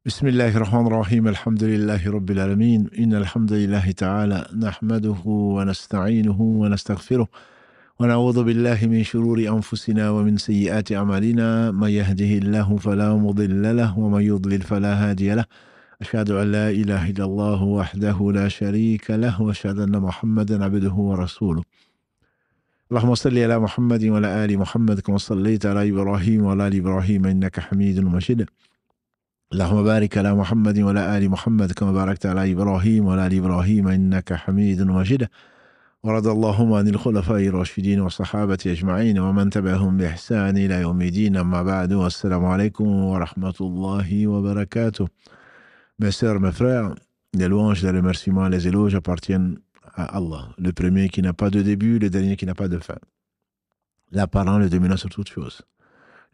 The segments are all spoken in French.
بسم الله الرحمن الرحيم الحمد لله رب العالمين إن الحمد لله تعالى نحمده ونستعينه ونستغفره ونعوذ بالله من شرور أنفسنا ومن سيئات أعمالنا من يهده الله فلا مضل له ومن يضلل فلا هادي له أشهد أن لا إله إلا الله وحده لا شريك له وأشهد أن محمدا عبده ورسوله اللهم صل على محمد وعلى آل محمد كما صليت على إبراهيم وعلى آل إبراهيم إنك حميد مجيد اللهم بارك على محمد وعلى آل محمد كما باركت على إبراهيم وعلى آل إبراهيم إنك حميد مجيد ورضى اللهم عن الخلفاء الراشدين والصحابة أجمعين ومن تبعهم بإحسان إلى يوم الدين أما بعد والسلام عليكم ورحمة الله وبركاته. Mes sœurs, mes frères, les louanges, les remerciements, les éloges appartiennent à Allah, le premier qui n'a pas de début, le dernier qui n'a pas de fin, l'apparent, le dominant sur toutes choses,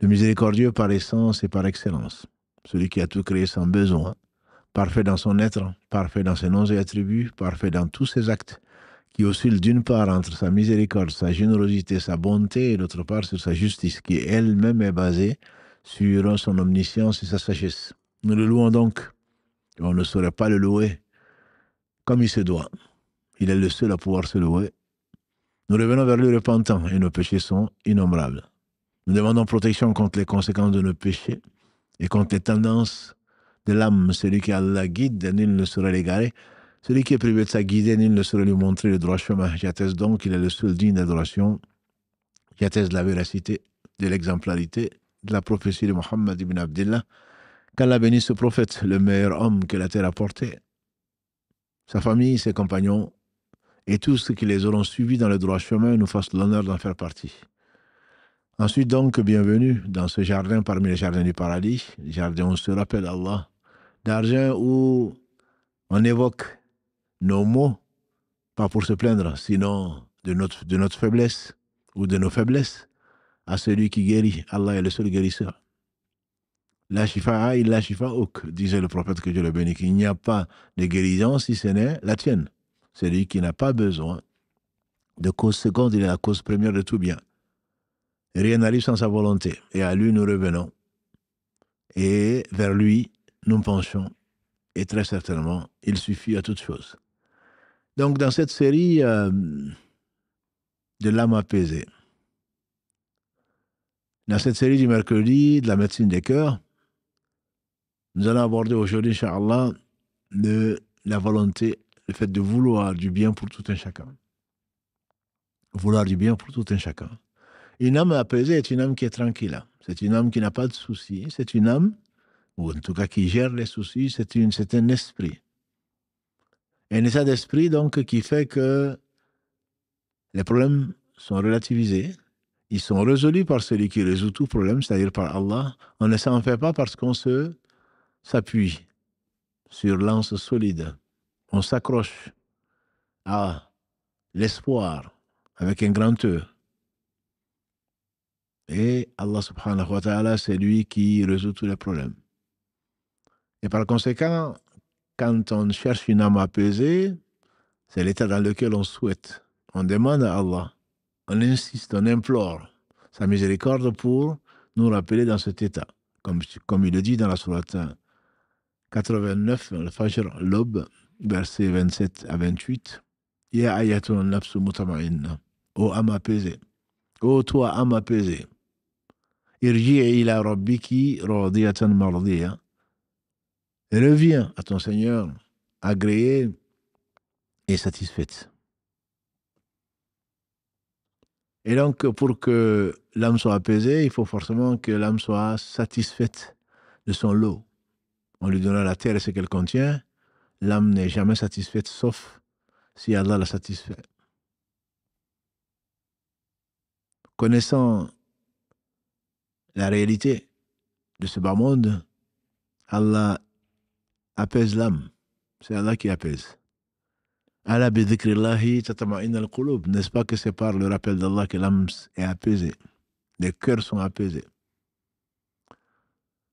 le miséricordieux par essence et par excellence, celui qui a tout créé sans besoin, parfait dans son être, parfait dans ses noms et attributs, parfait dans tous ses actes, qui oscille d'une part entre sa miséricorde, sa générosité, sa bonté, et d'autre part sur sa justice, qui elle-même est basée sur son omniscience et sa sagesse. Nous le louons donc, et on ne saurait pas le louer comme il se doit. Il est le seul à pouvoir se louer. Nous revenons vers lui repentants et nos péchés sont innombrables. Nous demandons protection contre les conséquences de nos péchés et contre les tendances de l'âme. Celui qui a la guide, nul ne saurait l'égarer. Celui qui est privé de sa guidée, nul ne saurait lui montrer le droit chemin. J'atteste donc qu'il est le seul digne d'adoration. J'atteste de la véracité, de l'exemplarité, de la prophétie de Mohammed ibn Abdillah. Qu'Allah bénisse ce prophète, le meilleur homme que la terre a porté, sa famille, ses compagnons, et tous ceux qui les auront suivis dans le droit chemin nous fassent l'honneur d'en faire partie. Ensuite donc, bienvenue dans ce jardin parmi les jardins du paradis, jardin où on se rappelle Allah, jardin où on évoque nos maux, pas pour se plaindre, sinon de notre faiblesse ou de nos faiblesses, à celui qui guérit. Allah est le seul guérisseur. La shifa'a illa shifa'uk, disait le prophète que Dieu le bénisse. Il n'y a pas de guérison si ce n'est la tienne. Celui qui n'a pas besoin de cause seconde, il est la cause première de tout bien. Rien n'arrive sans sa volonté. Et à lui, nous revenons. Et vers lui, nous penchons. Et très certainement, il suffit à toute chose. Donc, dans cette série de l'âme apaisée, dans cette série du mercredi de la médecine des cœurs, nous allons aborder aujourd'hui, Inch'Allah, la volonté, le fait de vouloir du bien pour tout un chacun. Vouloir du bien pour tout un chacun. Une âme apaisée est une âme qui est tranquille. C'est une âme qui n'a pas de soucis. C'est une âme, ou en tout cas qui gère les soucis, c'est un esprit. Un état d'esprit, donc, qui fait que les problèmes sont relativisés. Ils sont résolus par celui qui résout tout problème, c'est-à-dire par Allah. On ne s'en fait pas parce qu'on s'appuie sur l'anse solide. On s'accroche à l'espoir avec un grand E. Et Allah subhanahu wa ta'ala, c'est lui qui résout tous les problèmes. Et par conséquent, quand on cherche une âme apaisée, c'est l'état dans lequel on souhaite. On demande à Allah, on insiste, on implore sa miséricorde pour nous rappeler dans cet état. Comme il le dit dans la sourate 89, le Fajr, l'aube, versets 27 à 28. Ya ayatun nafsu mutama'inna. Ô âme apaisée. Ô toi, âme apaisée. Irji'i ila rabbiki radiyatan mardiya. Reviens à ton Seigneur, agréée et satisfaite. Et donc, pour que l'âme soit apaisée, il faut forcément que l'âme soit satisfaite de son lot. On lui donnera la terre et ce qu'elle contient. L'âme n'est jamais satisfaite, sauf si Allah la satisfait. Connaissant la réalité de ce bas monde, Allah apaise l'âme. C'est Allah qui apaise. Ala bi dhikrillahi tatama'inna al-qulub. N'est-ce pas que c'est par le rappel d'Allah que l'âme est apaisée? Les cœurs sont apaisés.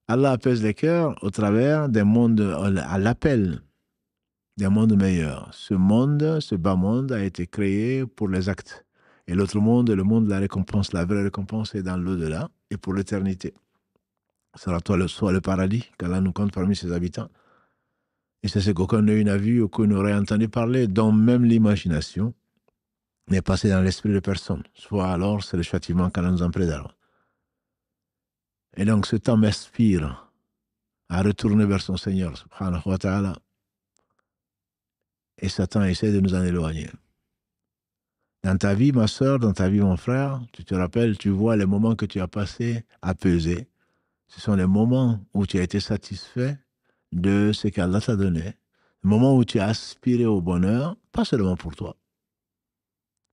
Allah apaise les cœurs au travers des mondes, à l'appel des mondes meilleurs. Ce monde, ce bas monde a été créé pour les actes. Et l'autre monde, le monde de la récompense, la vraie récompense est dans l'au-delà et pour l'éternité. sera soit le paradis, qu'Allah nous compte parmi ses habitants. Et c'est ce qu'aucun œil n'a vu, aucun n'aurait entendu parler, dont même l'imagination n'est passée dans l'esprit de personne. Soit alors, c'est le châtiment qu'Allah nous en préserve. Et donc, ce temps m'inspire à retourner vers son Seigneur, subhanahu wa ta'ala, et Satan essaie de nous en éloigner. Dans ta vie, ma soeur, dans ta vie, mon frère, tu te rappelles, tu vois les moments que tu as passés à peser. Ce sont les moments où tu as été satisfait de ce qu'Allah t'a donné. Les moments où tu as aspiré au bonheur, pas seulement pour toi.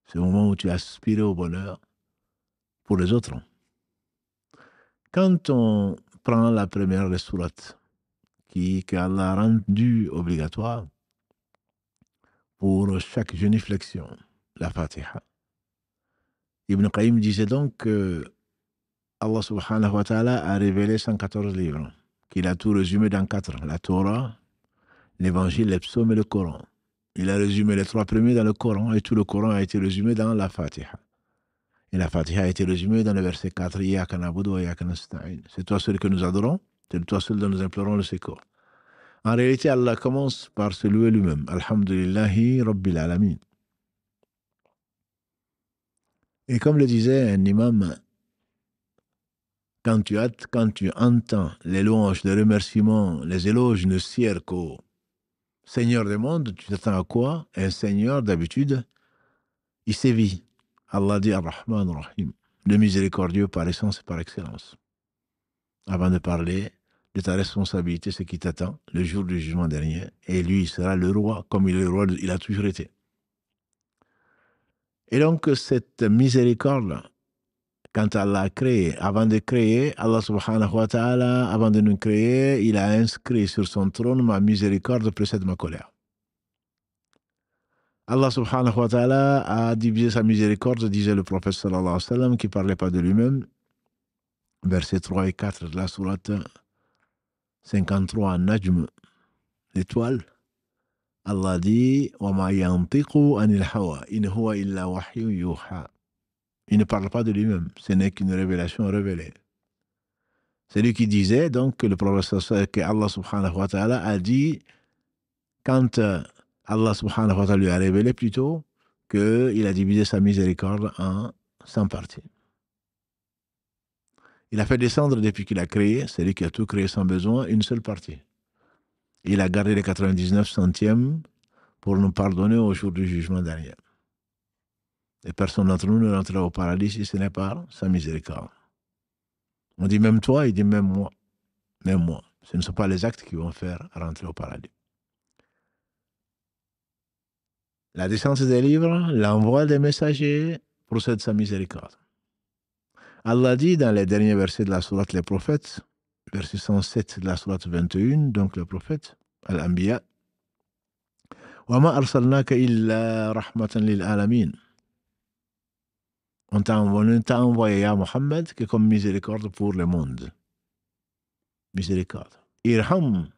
C'est le moment où tu as aspiré au bonheur pour les autres. Quand on prend la première des sourates qu'Allah a rendue obligatoire pour chaque génuflexion, la Fatiha, Ibn Qayyim disait donc que Allah subhanahu wa ta'ala a révélé 114 livres, qu'il a tout résumé dans 4, la Torah, l'évangile, les psaumes et le Coran. Il a résumé les 3 premiers dans le Coran et tout le Coran a été résumé dans la Fatiha. Et la Fatiha a été résumée dans le verset 4, Iyyaka na'budu wa iyyaka nasta'in. C'est toi seul que nous adorons, c'est toi seul dont nous implorons le secours. En réalité, Allah commence par se louer lui-même. Alhamdulillahi Rabbil Alamin. Et comme le disait un imam, quand tu entends les louanges, les remerciements, les éloges ne sièrent qu'au Seigneur des mondes, tu t'attends à quoi? Un Seigneur, d'habitude, il sévit. Allah dit Ar-Rahman Ar-Rahim, le miséricordieux par essence et par excellence. Avant de parler de ta responsabilité, ce qui t'attend, le jour du jugement dernier, et lui, il sera le roi, comme il est le roi, il a toujours été. Et donc, cette miséricorde, quand Allah a créé, avant de créer, Allah subhanahu wa ta'ala, avant de nous créer, il a inscrit sur son trône, ma miséricorde précède ma colère. Allah subhanahu wa ta'ala a divisé sa miséricorde, disait le prophète sallallahu alayhi wa sallam, qui ne parlait pas de lui-même, versets 3 et 4 de la sourate 53, Najm, l'étoile. Allah dit « Wa ma yantiqu anil hawa, in huwa illa wahyu yuha » Il ne parle pas de lui-même, ce n'est qu'une révélation révélée. C'est lui qui disait, donc, que le prophète, que Allah subhanahu wa ta'ala a dit, quand Allah subhanahu wa ta'ala lui a révélé plutôt, qu'il a divisé sa miséricorde en 100 parties. Il a fait descendre, depuis qu'il a créé, c'est lui qui a tout créé sans besoin, une seule partie. Il a gardé les 99 centièmes pour nous pardonner au jour du jugement dernier. Et personne d'entre nous ne rentrera au paradis si ce n'est par sa miséricorde. On dit même toi, il dit même moi. Même moi. Ce ne sont pas les actes qui vont faire rentrer au paradis. La descente des livres, l'envoi des messagers procède de sa miséricorde. Allah dit dans les derniers versets de la sourate Les Prophètes, verset 107 de la sourate 21, donc le prophète, Al-Anbiya, « Wa ma arsalnaka illa rahmatan lil alamin » On t'a envoyé à Mohammed que comme miséricorde pour le monde. Miséricorde. Irham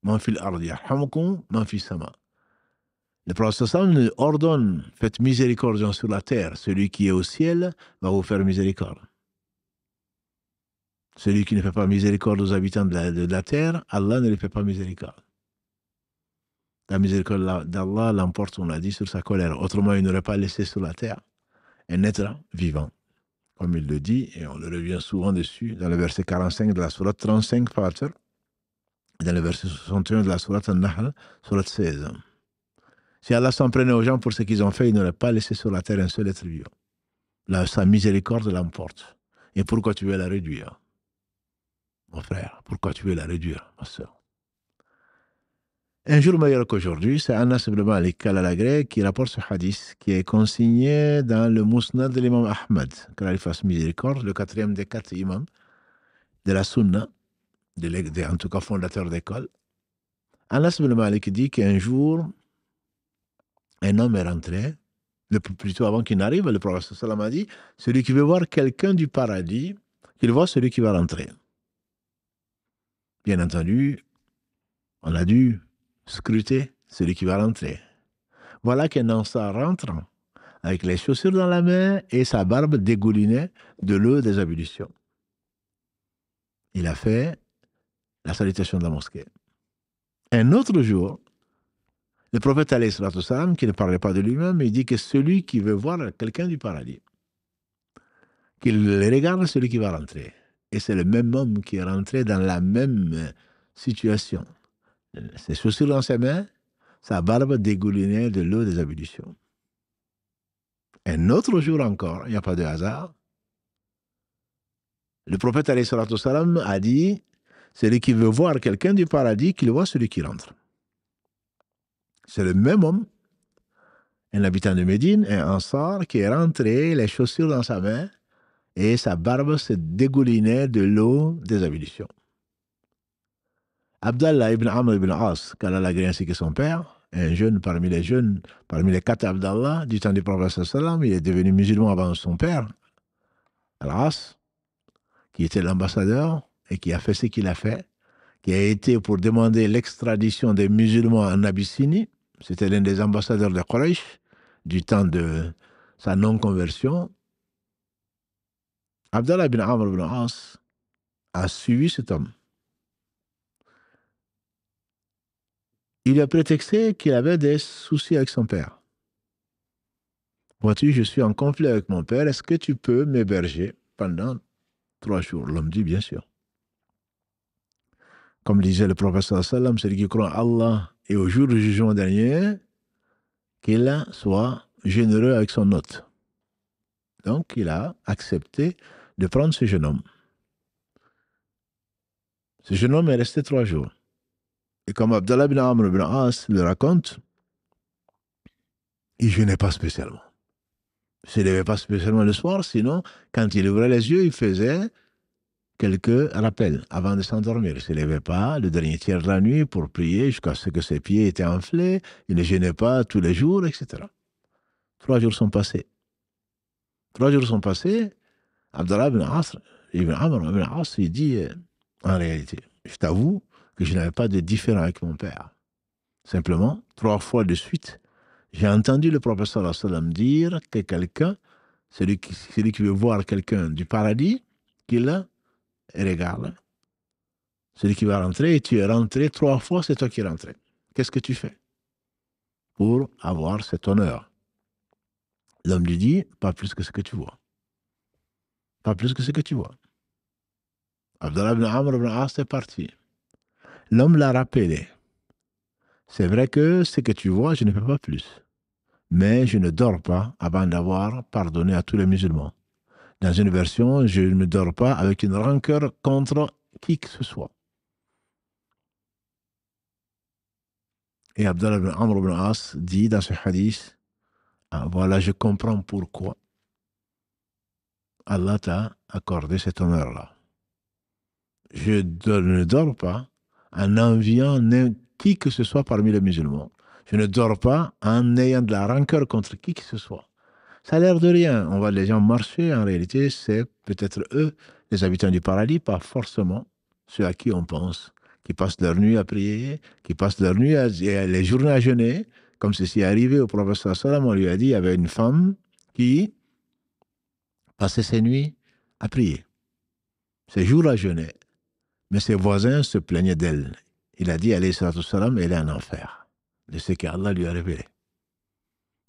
man fil ardi, yarhamukum man fis sama. Le prophète sallam ordonne, faites miséricorde sur la terre. Celui qui est au ciel va vous faire miséricorde. Celui qui ne fait pas miséricorde aux habitants de la terre, Allah ne lui fait pas miséricorde. La miséricorde d'Allah l'emporte, on l'a dit, sur sa colère. Autrement, il n'aurait pas laissé sur la terre un être vivant. Comme il le dit, et on le revient souvent dessus, dans le verset 45 de la sourate 35, Fatir, et dans le verset 61 de la sourate An-Nahl, sourate 16. Si Allah s'en prenait aux gens pour ce qu'ils ont fait, il n'aurait pas laissé sur la terre un seul être vivant. Là, sa miséricorde l'emporte. Et pourquoi tu veux la réduire, mon frère? Pourquoi tu veux la réduire, ma soeur? Un jour meilleur qu'aujourd'hui, c'est Anas ibn Malik al-Agré qui rapporte ce hadith qui est consigné dans le Musnad de l'imam Ahmad, qu'Allah lui fasse miséricorde, le 4e des 4 imams de la Sunna, en tout cas fondateur d'école. Anas ibn Malik dit qu'un jour, un homme est rentré, plutôt avant qu'il n'arrive, le prophète sallam a dit, celui qui veut voir quelqu'un du paradis, qu'il voit celui qui va rentrer. Bien entendu, on a dû scruter celui qui va rentrer. Voilà qu'un Ansar rentre avec les chaussures dans la main et sa barbe dégoulinée de l'eau des ablutions. il a fait la salutation de la mosquée. Un autre jour, le prophète alayhi salatu wassalam, qui ne parlait pas de lui-même, il dit que celui qui veut voir quelqu'un du paradis, qu'il regarde celui qui va rentrer. Et c'est le même homme qui est rentré dans la même situation. Ses chaussures dans ses mains, sa barbe dégoulinait de l'eau des ablutions. Un autre jour encore, il n'y a pas de hasard, le prophète alayhi salatu wassalam a dit, celui qui veut voir quelqu'un du paradis, qu'il voit celui qui rentre. C'est le même homme, un habitant de Médine, un Ansar, qui est rentré, les chaussures dans sa main, et sa barbe se dégoulinait de l'eau des ablutions. Abdallah ibn Amr ibn As, qu'Allah l'a ainsi que son père, un jeune, parmi les 4 Abdallah, du temps du prophète sallam, il est devenu musulman avant son père, Al-As, qui était l'ambassadeur et qui a fait ce qu'il a fait, qui a été pour demander l'extradition des musulmans en Abyssinie. C'était l'un des ambassadeurs de Quraysh du temps de sa non-conversion. Abdallah ibn Amr ibn As a suivi cet homme. Il a prétexté qu'il avait des soucis avec son père. Vois-tu, je suis en conflit avec mon père, est-ce que tu peux m'héberger pendant 3 jours? L'homme dit bien sûr. Comme disait le prophète sallam, celui qui croit en Allah et au jour du jugement dernier, qu'il soit généreux avec son hôte. Donc, il a accepté de prendre ce jeune homme. Ce jeune homme est resté 3 jours. Et comme Abdallah bin Amr bin As le raconte, il ne jeûnait pas spécialement. Il ne se levait pas spécialement le soir, sinon, quand il ouvrait les yeux, il faisait quelques rappels avant de s'endormir. Il ne se levait pas le dernier tiers de la nuit pour prier jusqu'à ce que ses pieds étaient enflés. Il ne jeûnait pas tous les jours, etc. 3 jours sont passés. 3 jours sont passés. Abdallah ibn Amr ibn As, il dit, en réalité, je t'avoue que je n'avais pas de différend avec mon père. Simplement, 3 fois de suite, j'ai entendu le prophète sallallahu alayhi wa sallam dire que quelqu'un, celui qui veut voir quelqu'un du paradis, qu'il regarde. Celui qui va rentrer, et tu es rentré 3 fois, c'est toi qui es rentré. Qu'est-ce que tu fais pour avoir cet honneur? L'homme lui dit, pas plus que ce que tu vois. Pas plus que ce que tu vois. Abdallah ibn Amr ibn As est parti. L'homme l'a rappelé. C'est vrai que ce que tu vois, je ne peux pas plus. Mais je ne dors pas avant d'avoir pardonné à tous les musulmans. Dans une version, je ne dors pas avec une rancœur contre qui que ce soit. Et Abdallah ibn Amr ibn As dit dans ce hadith, ah, voilà, je comprends pourquoi Allah t'a accordé cet honneur-là. Je ne dors pas en enviant qui que ce soit parmi les musulmans. Je ne dors pas en ayant de la rancœur contre qui que ce soit. Ça a l'air de rien. On voit les gens marcher. En réalité, c'est peut-être eux, les habitants du paradis, pas forcément ceux à qui on pense, qui passent leur nuit à prier, qui passent leur nuit les journées à jeûner. Comme ceci est arrivé au prophète sallam, on lui a dit, il y avait une femme qui passait ses nuits à prier, ses jours à jeûner. Mais ses voisins se plaignaient d'elle. Il a dit, alayhi salatu salam, elle est en enfer, de ce qu'Allah lui a révélé.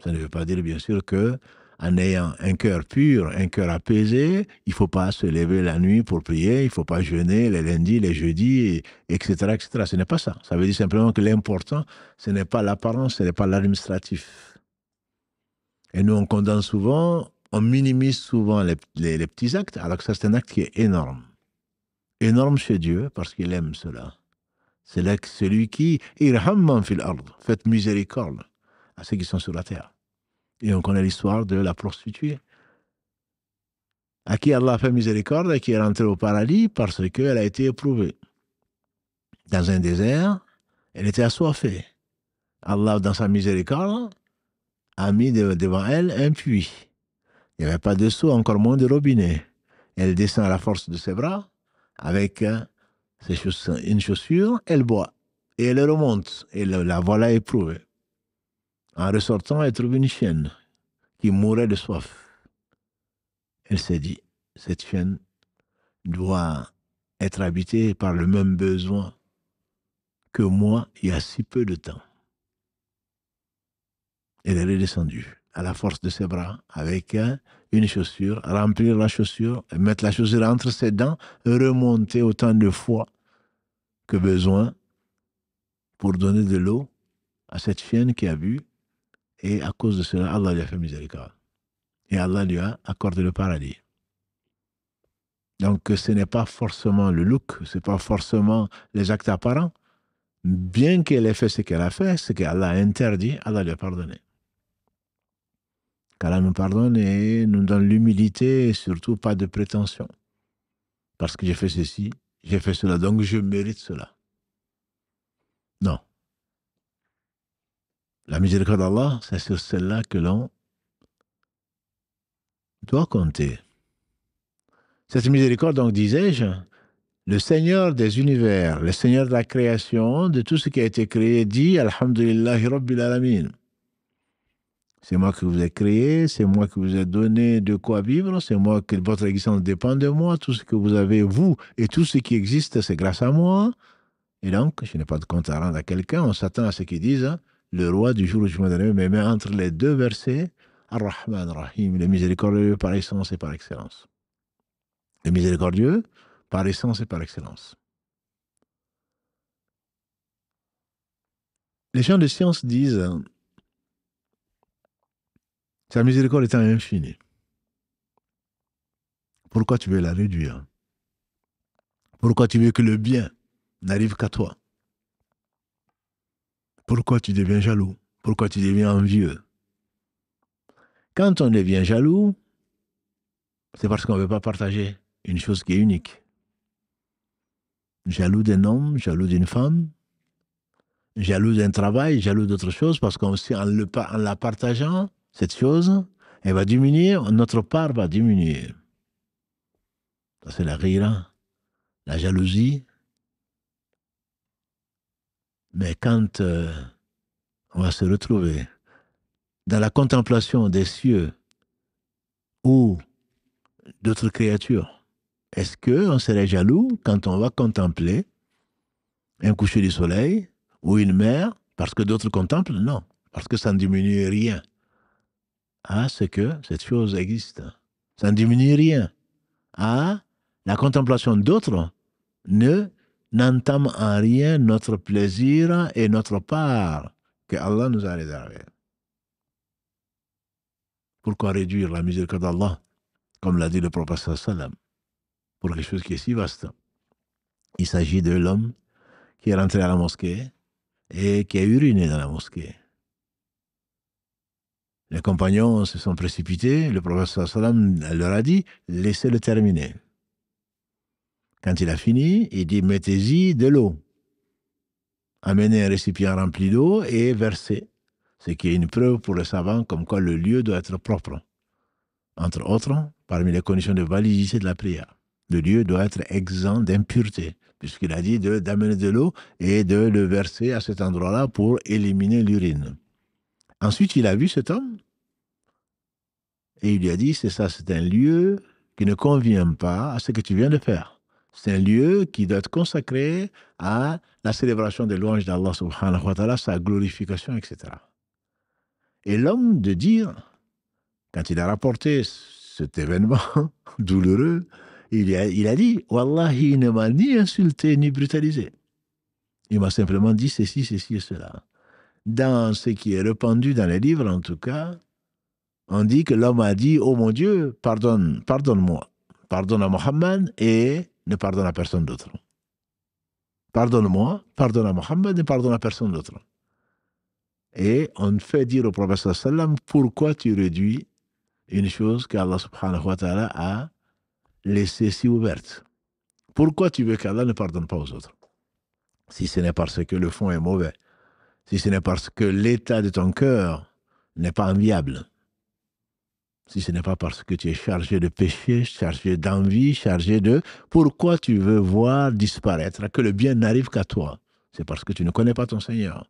Ça ne veut pas dire, bien sûr, que en ayant un cœur pur, un cœur apaisé, il ne faut pas se lever la nuit pour prier, il ne faut pas jeûner les lundis, les jeudis, etc., etc. Ce n'est pas ça. Ça veut dire simplement que l'important, ce n'est pas l'apparence, ce n'est pas l'administratif. Et nous, on condamne souvent, on minimise souvent les petits actes, alors que ça, c'est un acte qui est énorme. Énorme chez Dieu, parce qu'il aime cela. C'est là que celui qui, irhamman fil ard, faites miséricorde à ceux qui sont sur la terre. Et on connaît l'histoire de la prostituée, à qui Allah a fait miséricorde et qui est rentrée au paradis parce qu'elle a été éprouvée. Dans un désert, elle était assoiffée. Allah, dans sa miséricorde, a mis devant elle un puits. Il n'y avait pas de seau, encore moins de robinet. Elle descend à la force de ses bras, avec une chaussure, elle boit. Et elle remonte, et la voilà éprouvée. En ressortant, elle trouve une chienne qui mourait de soif. Elle s'est dit, cette chienne doit être habité par le même besoin que moi il y a si peu de temps. Elle est redescendue à la force de ses bras avec une chaussure, remplir la chaussure, mettre la chaussure entre ses dents, remonter autant de fois que besoin pour donner de l'eau à cette chienne qui a bu. Et à cause de cela, Allah lui a fait miséricorde. Et Allah lui a accordé le paradis. Donc ce n'est pas forcément le look, ce n'est pas forcément les actes apparents. Bien qu'elle ait fait ce qu'elle a fait, ce qu'Allah a interdit, Allah lui a pardonné. Qu'Allah nous pardonne et nous donne l'humilité et surtout pas de prétention. Parce que j'ai fait ceci, j'ai fait cela, donc je mérite cela. Non. La miséricorde d'Allah, c'est sur celle-là que l'on doit compter. Cette miséricorde, donc, disais-je, le Seigneur des univers, le Seigneur de la création, de tout ce qui a été créé, dit Alhamdulillahi Rabbil Alamin. C'est moi qui vous ai créé, c'est moi qui vous ai donné de quoi vivre, c'est moi que votre existence dépend de moi, tout ce que vous avez, vous, et tout ce qui existe, c'est grâce à moi. Et donc, je n'ai pas de compte à rendre à quelqu'un, on s'attend à ce qu'ils disent, hein, le roi du jour où je me donne, mais entre les deux versets, Ar-Rahman Ar-Rahim, le miséricordieux par essence et par excellence. Le miséricordieux par essence et par excellence. Les gens de science disent, sa miséricorde étant infinie, pourquoi tu veux la réduire? Pourquoi tu veux que le bien n'arrive qu'à toi? Pourquoi tu deviens jaloux? Pourquoi tu deviens envieux? Quand on devient jaloux, c'est parce qu'on ne veut pas partager une chose qui est unique. Jaloux d'un homme, jaloux d'une femme, jaloux d'un travail, jaloux d'autre chose, parce qu'en la partageant, cette chose, elle va diminuer, notre part va diminuer. Ça, c'est la rira, la jalousie. Mais quand on va se retrouver dans la contemplation des cieux ou d'autres créatures, est-ce qu'on serait jaloux quand on va contempler un coucher du soleil ou une mer parce que d'autres contemplent? Non, parce que ça ne diminue rien à ce que cette chose existe. Ça ne diminue rien à la contemplation d'autres n'entame en rien notre plaisir et notre part que Allah nous a réservé. Pourquoi réduire la miséricorde d'Allah, comme l'a dit le prophète sallam, pour quelque chose qui est si vaste? Il s'agit de l'homme qui est rentré à la mosquée et qui a uriné dans la mosquée. Les compagnons se sont précipités, le prophète sallam leur a dit, laissez-le terminer. Quand il a fini, il dit, mettez-y de l'eau. Amenez un récipient rempli d'eau et versez. Ce qui est une preuve pour les savants comme quoi le lieu doit être propre. Entre autres, parmi les conditions de validité de la prière, le lieu doit être exempt d'impureté, puisqu'il a dit d'amener de l'eau et de le verser à cet endroit-là pour éliminer l'urine. Ensuite, il a vu cet homme et il lui a dit, c'est ça, c'est un lieu qui ne convient pas à ce que tu viens de faire. C'est un lieu qui doit être consacré à la célébration des louanges d'Allah subhanahu wa ta'ala, sa glorification, etc. Et l'homme de dire, quand il a rapporté cet événement douloureux, il a dit, Wallahi, il ne m'a ni insulté ni brutalisé. Il m'a simplement dit ceci, ceci et cela. Dans ce qui est répandu dans les livres, en tout cas, on dit que l'homme a dit, oh mon Dieu, pardonne-moi, pardonne à Mohammed et ne pardonne à personne d'autre. Pardonne-moi, pardonne à Mohammed et pardonne à personne d'autre. Et on fait dire au prophète sallam, pourquoi tu réduis une chose qu'Allah subhanahu wa ta'ala a laissée si ouverte? Pourquoi tu veux qu'Allah ne pardonne pas aux autres? Si ce n'est parce que le fond est mauvais, si ce n'est parce que l'état de ton cœur n'est pas enviable, si ce n'est pas parce que tu es chargé de péché, chargé d'envie, chargé de... Pourquoi tu veux voir disparaître, que le bien n'arrive qu'à toi? C'est parce que tu ne connais pas ton Seigneur.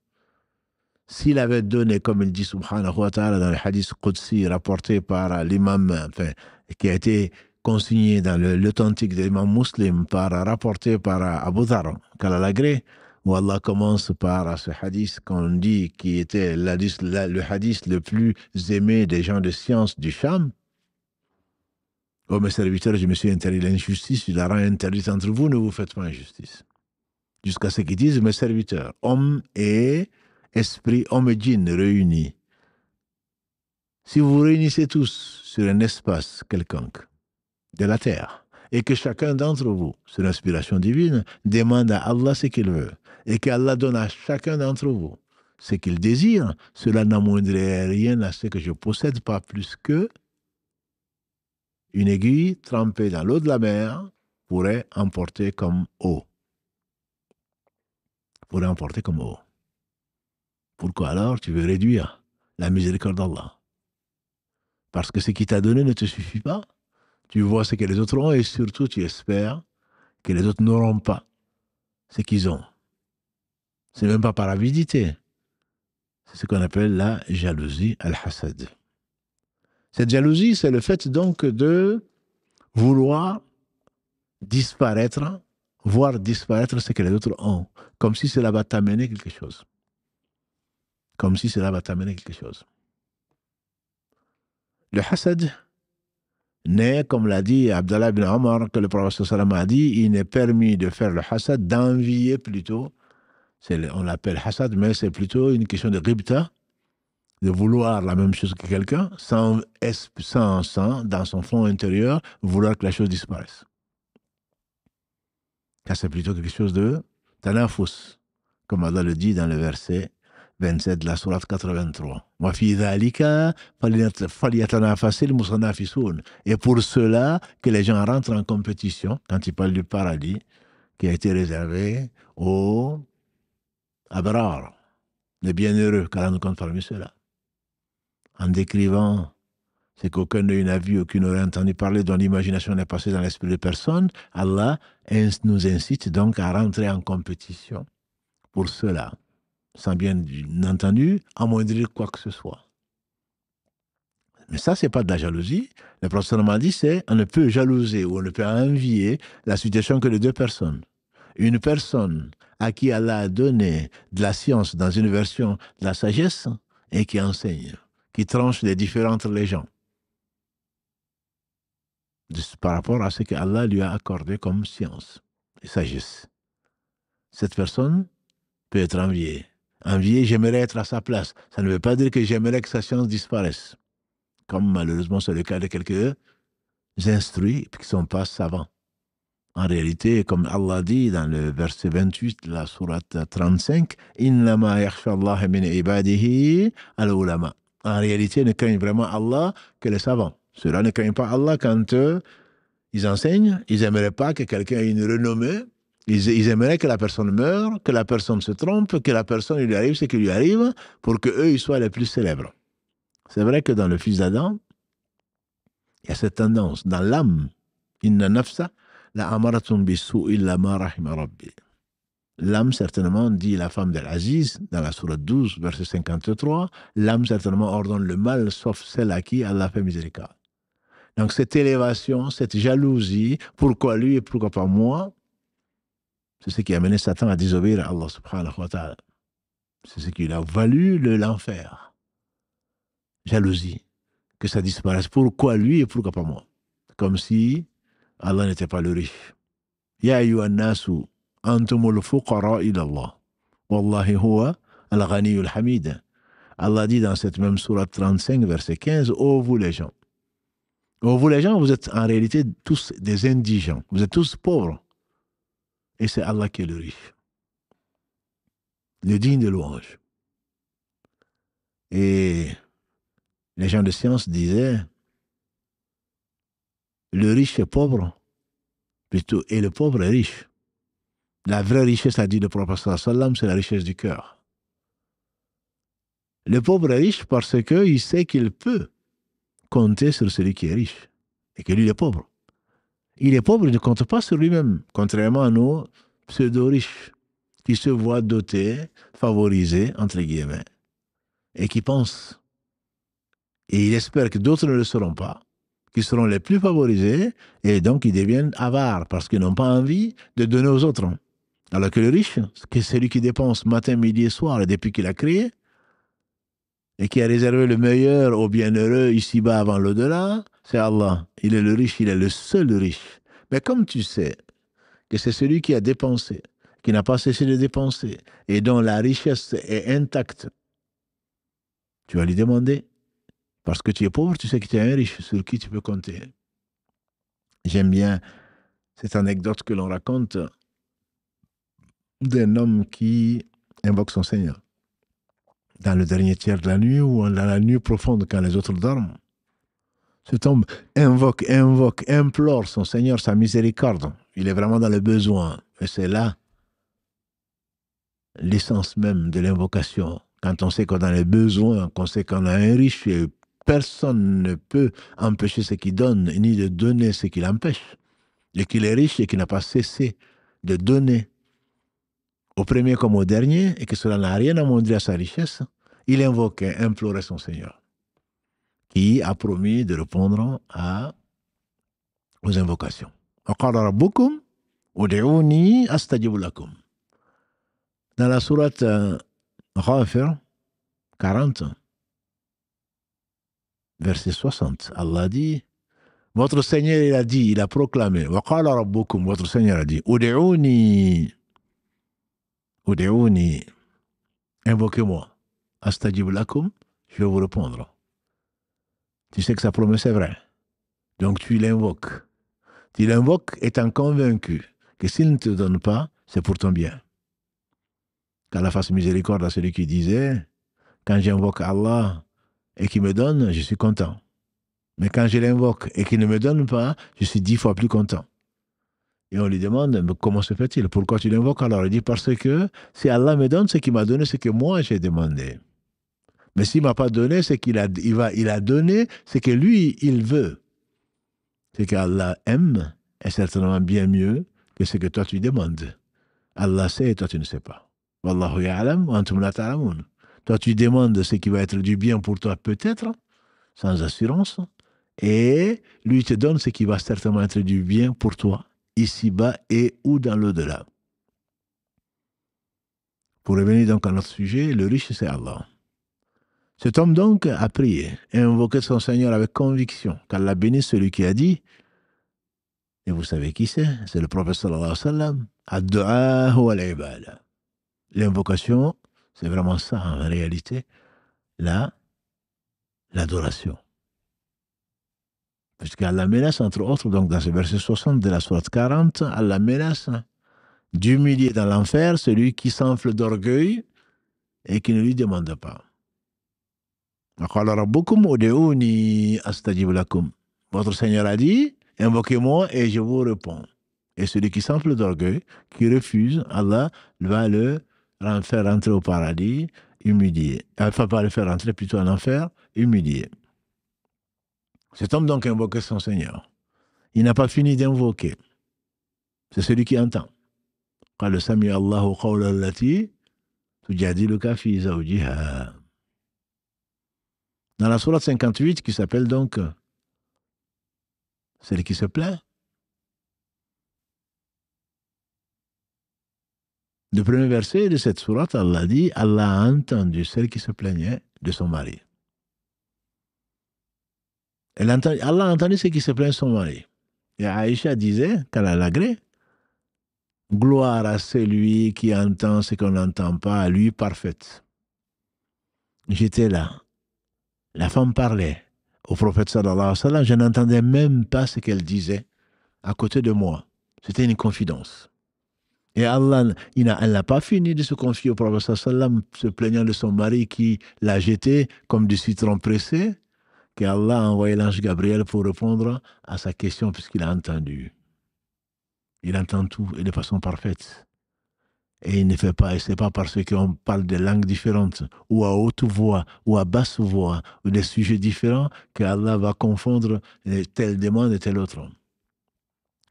S'il avait donné, comme il dit subhanahu wa ta'ala dans le hadith Qudsi rapporté par l'imam, enfin, qui a été consigné dans l'authentique de l'imam Muslim, rapporté par Abu Dhar, qu'Allah où Allah commence par ce hadith qu'on dit qui était le hadith le plus aimé des gens de science du Sham. Oh mes serviteurs, je me suis interdit l'injustice, je la rends interdite entre vous, ne vous faites pas injustice. Jusqu'à ce qu'ils disent, mes serviteurs, hommes et esprit, hommes et djinns réunis. Si vous vous réunissez tous sur un espace quelconque de la terre, et que chacun d'entre vous, sur l'inspiration divine, demande à Allah ce qu'il veut, et qu'Allah donne à chacun d'entre vous ce qu'il désire, cela n'amoindrait rien à ce que je ne possède pas plus que une aiguille trempée dans l'eau de la mer pourrait emporter comme eau. Pourrait emporter comme eau. Pourquoi alors tu veux réduire la miséricorde d'Allah? Parce que ce qu'il t'a donné ne te suffit pas. Tu vois ce que les autres ont et surtout tu espères que les autres n'auront pas ce qu'ils ont. Ce n'est même pas par avidité. C'est ce qu'on appelle la jalousie al-hasad. Cette jalousie, c'est le fait donc de vouloir disparaître, voir disparaître ce que les autres ont, comme si cela va t'amener quelque chose. Comme si cela va t'amener quelque chose. Le hasad n'est, comme l'a dit Abdallah ibn Omar, que le prophète sallam a dit, il n'est permis de faire le hasad, d'envier plutôt. On l'appelle hasad, mais c'est plutôt une question de ribta, de vouloir la même chose que quelqu'un, sans, dans son fond intérieur, vouloir que la chose disparaisse. Car c'est plutôt quelque chose de tanafus, comme Allah le dit dans le verset 27 de la sourate 83. Et pour cela que les gens rentrent en compétition, quand il parle du paradis, qui a été réservé aux abrar, les bienheureux, qu'Allah nous compte parmi ceux-là. En décrivant ce qu'aucun d'eux n'a vu, aucun n'aurait entendu parler, dont l'imagination n'est passée dans l'esprit de personne, Allah nous incite donc à rentrer en compétition pour cela, sans bien entendu amoindrir quoi que ce soit. Mais ça, ce n'est pas de la jalousie. Le prophète m'a dit, c'est on ne peut jalouser ou on ne peut envier la situation que de deux personnes. Une personne à qui Allah a donné de la science dans une version de la sagesse et qui enseigne, qui tranche les différends entre les gens par rapport à ce qu'Allah lui a accordé comme science et sagesse. Cette personne peut être enviée. Enviée, j'aimerais être à sa place. Ça ne veut pas dire que j'aimerais que sa science disparaisse. Comme malheureusement c'est le cas de quelques instruits qui ne sont pas savants. En réalité, comme Allah dit dans le verset 28 de la sourate 35, « Innama yakhshallaha min ibadihi al-ulama » En réalité, ne craignent vraiment Allah que les savants. Ceux-là ne craignent pas Allah quand ils enseignent. Ils n'aimeraient pas que quelqu'un ait une renommée. Ils aimeraient que la personne meure, que la personne se trompe, que la personne lui arrive ce qui lui arrive, pour qu'eux, ils soient les plus célèbres. C'est vrai que dans le fils d'Adam, il y a cette tendance. Dans l'âme, inna nafsa la amaratun bisu illa ma rahima rabbi. L'âme, certainement, dit la femme d'Al-Aziz, dans la sourate 12, verset 53, l'âme, certainement, ordonne le mal, sauf celle à qui Allah fait miséricorde. Donc, cette élévation, cette jalousie, pourquoi lui et pourquoi pas moi, c'est ce qui a mené Satan à désobéir à Allah subhanahu wa ta'ala. C'est ce qui lui a valu l'enfer. Jalousie. Que ça disparaisse. Pourquoi lui et pourquoi pas moi? Comme si Allah n'était pas le riche. Ya ayyuhan nasu antumul fuqara ila Allah. Wallahi huwa al-ghaniyul hamid. Allah dit dans cette même sourate 35, verset 15, ô vous les gens. Ô vous les gens, vous êtes en réalité tous des indigents. Vous êtes tous pauvres. Et c'est Allah qui est le riche. Le digne de louange. Et les gens de science disaient, le riche est pauvre, plutôt, et le pauvre est riche. La vraie richesse, a dit le prophète sallam, c'est la richesse du cœur. Le pauvre est riche parce qu'il sait qu'il peut compter sur celui qui est riche, et que lui est pauvre. Il est pauvre, il ne compte pas sur lui-même, contrairement à nos pseudo-riches, qui se voient dotés, favorisés, entre guillemets, et qui pensent, et il espère que d'autres ne le seront pas, qui seront les plus favorisés, et donc ils deviennent avares parce qu'ils n'ont pas envie de donner aux autres. Alors que le riche, c'est celui qui dépense matin, midi et soir, et depuis qu'il a créé, et qui a réservé le meilleur aux bienheureux ici-bas avant l'au-delà, c'est Allah. Il est le riche, il est le seul riche. Mais comme tu sais que c'est celui qui a dépensé, qui n'a pas cessé de dépenser, et dont la richesse est intacte, tu vas lui demander. Parce que tu es pauvre, tu sais que tu es un riche sur qui tu peux compter. J'aime bien cette anecdote que l'on raconte d'un homme qui invoque son Seigneur dans le dernier tiers de la nuit ou dans la nuit profonde quand les autres dorment. Cet homme invoque, implore son Seigneur, sa miséricorde. Il est vraiment dans le besoin. Et c'est là l'essence même de l'invocation. Quand on sait qu'on a les besoins, qu'on sait qu'on a un riche, et personne ne peut empêcher ce qu'il donne, ni de donner ce qu'il empêche. Et qu'il est riche et qu'il n'a pas cessé de donner au premier comme au dernier, et que cela n'a rien à montrer à sa richesse, il invoquait, implorait son Seigneur, qui a promis de répondre aux invocations. وَقَالَ رَبُّكُمْ ud'uuni astajib lakum. Dans la sourate Ghafir 40, verset 60, Allah dit, votre Seigneur, il a dit, il a proclamé, وَقَالَ رَبُّكُمْ, votre Seigneur a dit, ud'uuni, invoquez-moi, astajib lakum, je vais vous répondre. Tu sais que sa promesse est vraie. Donc tu l'invoques. Tu l'invoques étant convaincu que s'il ne te donne pas, c'est pour ton bien. Qu'Allah fasse miséricorde à celui qui disait, quand j'invoque Allah et qu'il me donne, je suis content. Mais quand je l'invoque et qu'il ne me donne pas, je suis 10 fois plus content. Et on lui demande, mais comment se fait-il? Pourquoi tu l'invoques? Alors il dit, parce que si Allah me donne ce qu'il m'a donné, c'est que moi j'ai demandé. Mais s'il ne m'a pas donné, c'est qu'il a donné ce que lui, il veut. Ce qu'Allah aime est certainement bien mieux que ce que toi tu demandes. Allah sait et toi tu ne sais pas. Wallahu ya'lam wa antum la ta'lamun. Toi tu demandes ce qui va être du bien pour toi peut-être, sans assurance, et lui te donne ce qui va certainement être du bien pour toi, ici-bas et ou dans l'au-delà. Pour revenir donc à notre sujet, le riche c'est Allah. Cet homme donc a prié et invoqué son Seigneur avec conviction, qu'Allah bénisse celui qui a dit, et vous savez qui c'est le prophète sallallahu alayhi wa sallam, ad-du'a huwa al-ibada. L'invocation, c'est vraiment ça en réalité, l'adoration. Puisqu'Allah menace, entre autres, donc dans ce verset 60 de la sourate 40, Allah menace d'humilier dans l'enfer celui qui s'enfle d'orgueil et qui ne lui demande pas. Votre Seigneur a dit, invoquez-moi et je vous réponds. Et celui qui s'enfle d'orgueil, qui refuse, Allah va le faire rentrer au paradis, humilié. Enfin, pas le faire rentrer plutôt en enfer, humilié. Cet homme donc invoquait son Seigneur. Il n'a pas fini d'invoquer. C'est celui qui entend. قال سمع الله قول التي تجادلك في زوجها. Dans la sourate 58 qui s'appelle donc celle qui se plaint, le premier verset de cette sourate, Allah dit, Allah a entendu celle qui se plaignait de son mari. Allah a entendu celle qui se plaignait de son mari. Et Aïcha disait, quand elle agrée, gloire à celui qui entend ce qu'on n'entend pas, à lui parfaite. J'étais là. La femme parlait au prophète sallallahu alayhi wa sallam, je n'entendais même pas ce qu'elle disait à côté de moi. C'était une confidence. Et Allah, elle n'a pas fini de se confier au prophète sallallahu alayhi wa sallam, se plaignant de son mari qui l'a jeté comme du citron pressé, qu'Allah a envoyé l'ange Gabriel pour répondre à sa question puisqu'il a entendu. Il entend tout et de façon parfaite. Et il ne fait pas, et ce n'est pas parce qu'on parle de langues différentes, ou à haute voix, ou à basse voix, ou des sujets différents, qu'Allah va confondre telle demande et telle autre.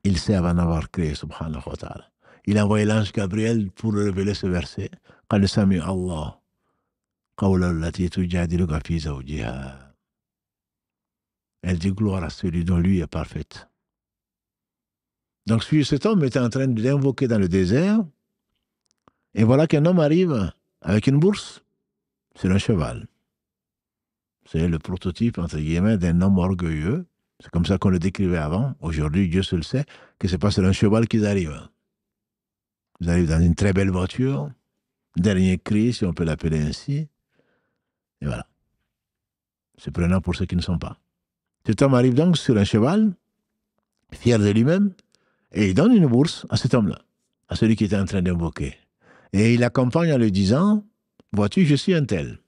Il sait avant d'avoir créé, subhanahu wa ta'ala. Il a envoyé l'ange Gabriel pour révéler ce verset. قَدْ سَمِعَ اللَّهُ قَوْلَ الَّتِي تُجَادِلُكَ فِي زَوْجِهَا. Elle dit gloire à celui dont lui est parfaite. Donc cet homme était en train d'invoquer dans le désert, et voilà qu'un homme arrive avec une bourse sur un cheval. C'est le prototype, entre guillemets, d'un homme orgueilleux. C'est comme ça qu'on le décrivait avant. Aujourd'hui, Dieu seul sait que ce n'est pas sur un cheval qu'ils arrivent. Ils arrivent dans une très belle voiture, dernier cri, si on peut l'appeler ainsi. Et voilà. C'est prenant pour ceux qui ne sont pas. Cet homme arrive donc sur un cheval, fier de lui-même, et il donne une bourse à cet homme-là, à celui qui était en train d'invoquer. Et il l'accompagne en lui disant, « Vois-tu, je suis un tel.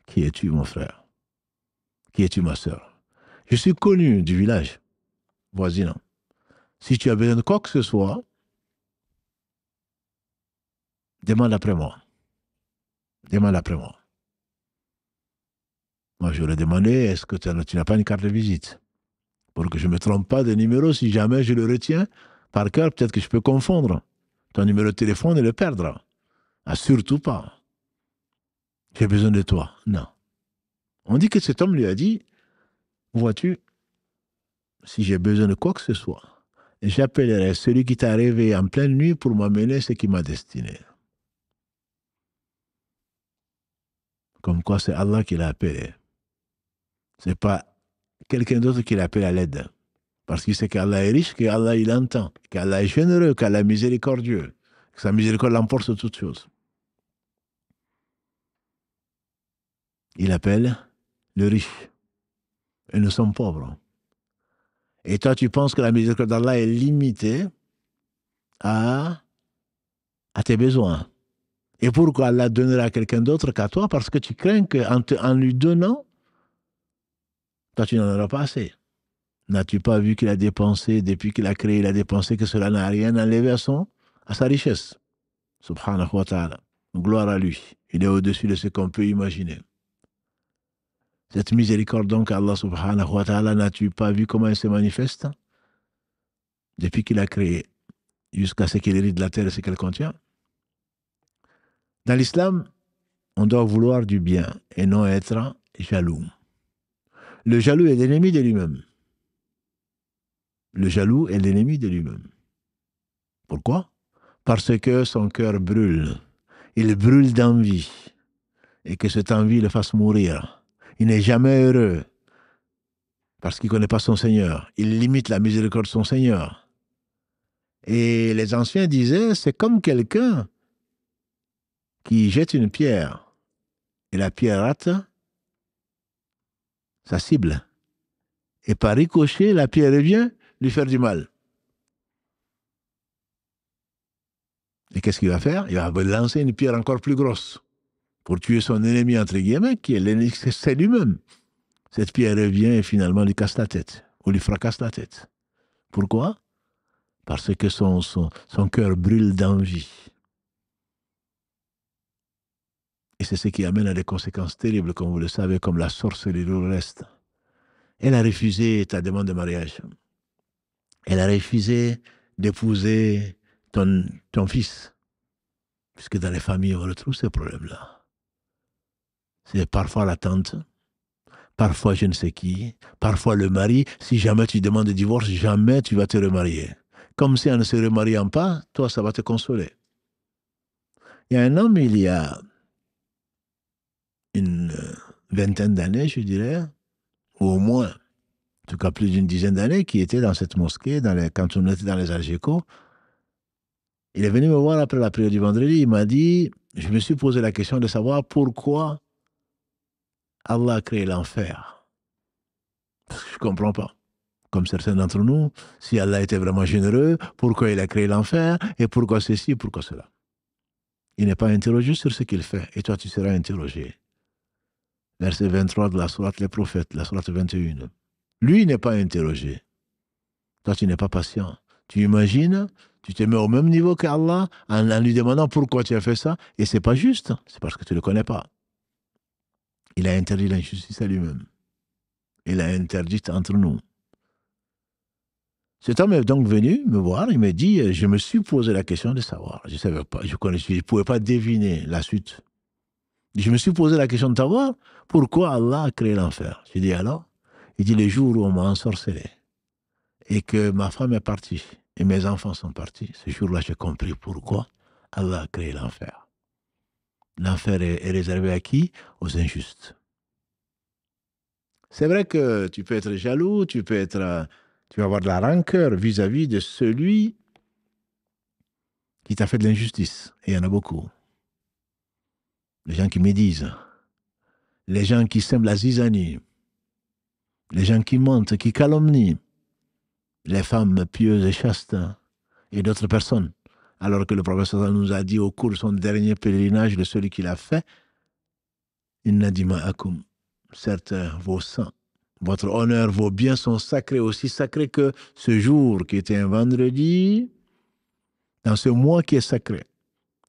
Qui es-tu, mon frère? Qui es-tu, ma sœur? Je suis connu du village voisinant. Si tu as besoin de quoi que ce soit, demande après moi. Demande après moi. » Moi, je lui ai demandé, est-ce que tu n'as pas une carte de visite? Pour que je ne me trompe pas de numéro, si jamais je le retiens par cœur, peut-être que je peux confondre ton numéro de téléphone et le perdre. Ah, surtout pas. J'ai besoin de toi. Non. On dit que cet homme lui a dit, vois-tu, si j'ai besoin de quoi que ce soit, j'appellerai celui qui t'a réveillé en pleine nuit pour m'amener ce qui m'a destiné. Comme quoi c'est Allah qui l'a appelé. Ce n'est pas quelqu'un d'autre qui l'appelle à l'aide. Parce qu'il sait qu'Allah est riche, qu'Allah il entend, qu'Allah est généreux, qu'Allah est miséricordieux, que sa miséricorde l'emporte sur toutes choses. Il appelle le riche. Et nous sommes pauvres. Et toi, tu penses que la miséricorde d'Allah est limitée à tes besoins. Et pourquoi Allah donnerait à quelqu'un d'autre qu'à toi? Parce que tu crains qu'en lui donnant, toi, tu n'en auras pas assez. N'as-tu pas vu qu'il a dépensé, depuis qu'il a créé, il a dépensé, que cela n'a rien enlevé à sa richesse? Subhanahu wa ta'ala. Gloire à lui. Il est au-dessus de ce qu'on peut imaginer. Cette miséricorde donc, Allah subhanahu wa ta'ala, n'as-tu pas vu comment elle se manifeste? Depuis qu'il a créé, jusqu'à ce qu'il hérite de la terre et ce qu'elle contient. Dans l'islam, on doit vouloir du bien et non être jaloux. Le jaloux est l'ennemi de lui-même. Le jaloux est l'ennemi de lui-même. Pourquoi? Parce que son cœur brûle. Il brûle d'envie. Et que cette envie le fasse mourir. Il n'est jamais heureux. Parce qu'il ne connaît pas son Seigneur. Il limite la miséricorde de son Seigneur. Et les anciens disaient, c'est comme quelqu'un qui jette une pierre. Et la pierre rate sa cible. Et par ricochet, la pierre revient lui faire du mal. Et qu'est-ce qu'il va faire? Il va lancer une pierre encore plus grosse pour tuer son ennemi, entre guillemets, qui est l'ennemi, c'est lui-même. Cette pierre revient et finalement lui casse la tête, ou lui fracasse la tête. Pourquoi? Parce que son cœur brûle d'envie. Et c'est ce qui amène à des conséquences terribles, comme vous le savez, comme la sorcellerie ou le reste. Elle a refusé ta demande de mariage. Elle a refusé d'épouser ton fils. Puisque dans les familles, on retrouve ces problèmes-là. C'est parfois la tante, parfois je ne sais qui, parfois le mari. Si jamais tu demandes le divorce, jamais tu vas te remarier. Comme si en ne se remariant pas, toi, ça va te consoler. Il y a un homme, il y a une vingtaine d'années, je dirais, ou au moins, en tout cas plus d'une dizaine d'années, qui était dans cette mosquée, quand on était dans les Algécos. Il est venu me voir après la prière du vendredi, il m'a dit, je me suis posé la question de savoir pourquoi Allah a créé l'enfer. Parce que je ne comprends pas. Comme certains d'entre nous, si Allah était vraiment généreux, pourquoi il a créé l'enfer, et pourquoi ceci, pourquoi cela? Il n'est pas interrogé sur ce qu'il fait, et toi tu seras interrogé. Verset 23 de la sourate Les Prophètes, la sourate 21. Lui n'est pas interrogé. Toi tu n'es pas patient. Tu imagines, tu te mets au même niveau qu'Allah en lui demandant pourquoi tu as fait ça, et ce n'est pas juste, c'est parce que tu ne le connais pas. Il a interdit l'injustice à lui-même. Il a interdit entre nous. Cet homme est donc venu me voir, il me dit, je me suis posé la question de savoir. Je ne savais pas, je ne pouvais pas deviner la suite. Je me suis posé la question de savoir pourquoi Allah a créé l'enfer. J'ai dit alors? Il dit, le jour où on m'a ensorcelé et que ma femme est partie et mes enfants sont partis, ce jour-là, j'ai compris pourquoi Allah a créé l'enfer. L'enfer est réservé à qui? Aux injustes. C'est vrai que tu peux être jaloux, tu vas avoir de la rancœur vis-à-vis de celui qui t'a fait de l'injustice. Et il y en a beaucoup. Les gens qui médisent, les gens qui sèment la zizanie, les gens qui mentent, qui calomnient, les femmes pieuses et chastes et d'autres personnes. Alors que le professeur nous a dit au cours de son dernier pèlerinage, de celui qui l'a fait, Inna dima'akum, certes vos sangs, votre honneur, vos biens sont sacrés, aussi sacrés que ce jour qui était un vendredi, dans ce mois qui est sacré.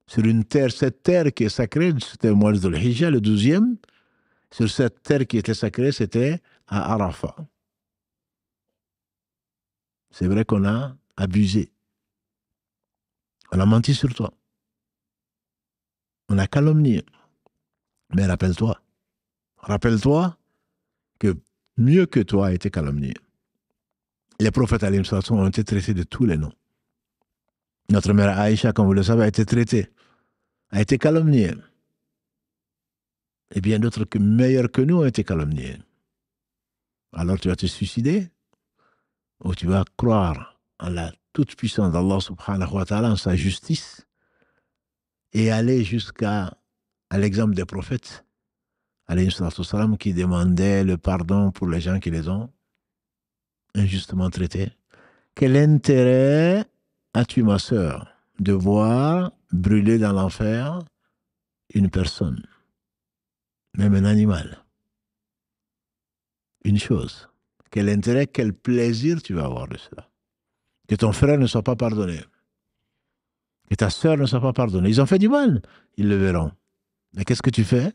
Sur une terre, cette terre qui est sacrée, c'était le mois de Dhul-Hijjah, le 12e. Sur cette terre qui était sacrée, c'était à Arafat. C'est vrai qu'on a abusé. On a menti sur toi. On a calomnié. Mais rappelle-toi que mieux que toi a été calomnié. Les prophètes alayhim sallam ont été traités de tous les noms. Notre mère Aïcha, comme vous le savez, a été traitée, a été calomniée. Et bien d'autres meilleurs que nous ont été calomniés. Alors tu vas te suicider ou tu vas croire en la toute-puissance d'Allah subhanahu wa ta'ala, en sa justice, et aller jusqu'à l'exemple des prophètes, alayhi sallam, qui demandaient le pardon pour les gens qui les ont injustement traités. Quel intérêt as-tu, ma sœur, de voir brûler dans l'enfer une personne, même un animal? Une chose. Quel intérêt, quel plaisir tu vas avoir de cela? Que ton frère ne soit pas pardonné. Que ta sœur ne soit pas pardonnée. Ils ont fait du mal, ils le verront. Mais qu'est-ce que tu fais?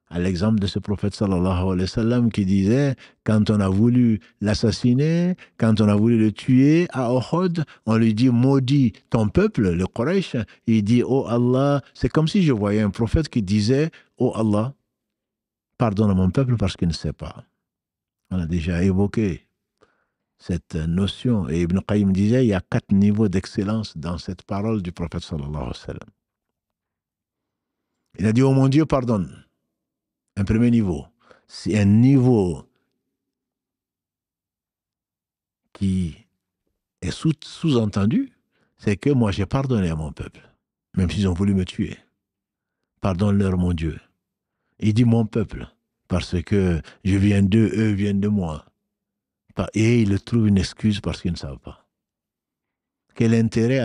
À l'exemple de ce prophète sallallahu alayhi wa sallam qui disait, quand on a voulu l'assassiner, quand on a voulu le tuer à Uhud, on lui dit, maudit ton peuple, le Quraysh. Il dit, oh Allah, c'est comme si je voyais un prophète qui disait, oh Allah, pardonne à mon peuple parce qu'il ne sait pas. On a déjà évoqué cette notion. Et Ibn Qayyim disait, il y a 4 niveaux d'excellence dans cette parole du prophète sallallahu alayhi wa sallam. Il a dit, oh mon Dieu, pardonne. Un premier niveau. C'est un niveau qui est sous-entendu, c'est que moi j'ai pardonné à mon peuple, même s'ils ont voulu me tuer. Pardonne-leur, mon Dieu. Il dit mon peuple, parce que je viens d'eux, eux viennent de moi. Et il trouve une excuse parce qu'ils ne savent pas. Quel intérêt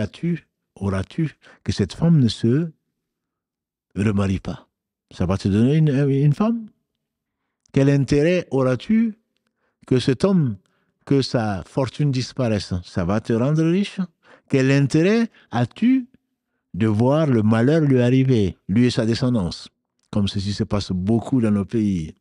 auras-tu que cette femme ne se remarie pas? Ça va te donner une femme? Quel intérêt auras-tu que cet homme, que sa fortune disparaisse? Ça va te rendre riche? Quel intérêt as-tu de voir le malheur lui arriver, lui et sa descendance? Comme ceci se passe beaucoup dans nos pays.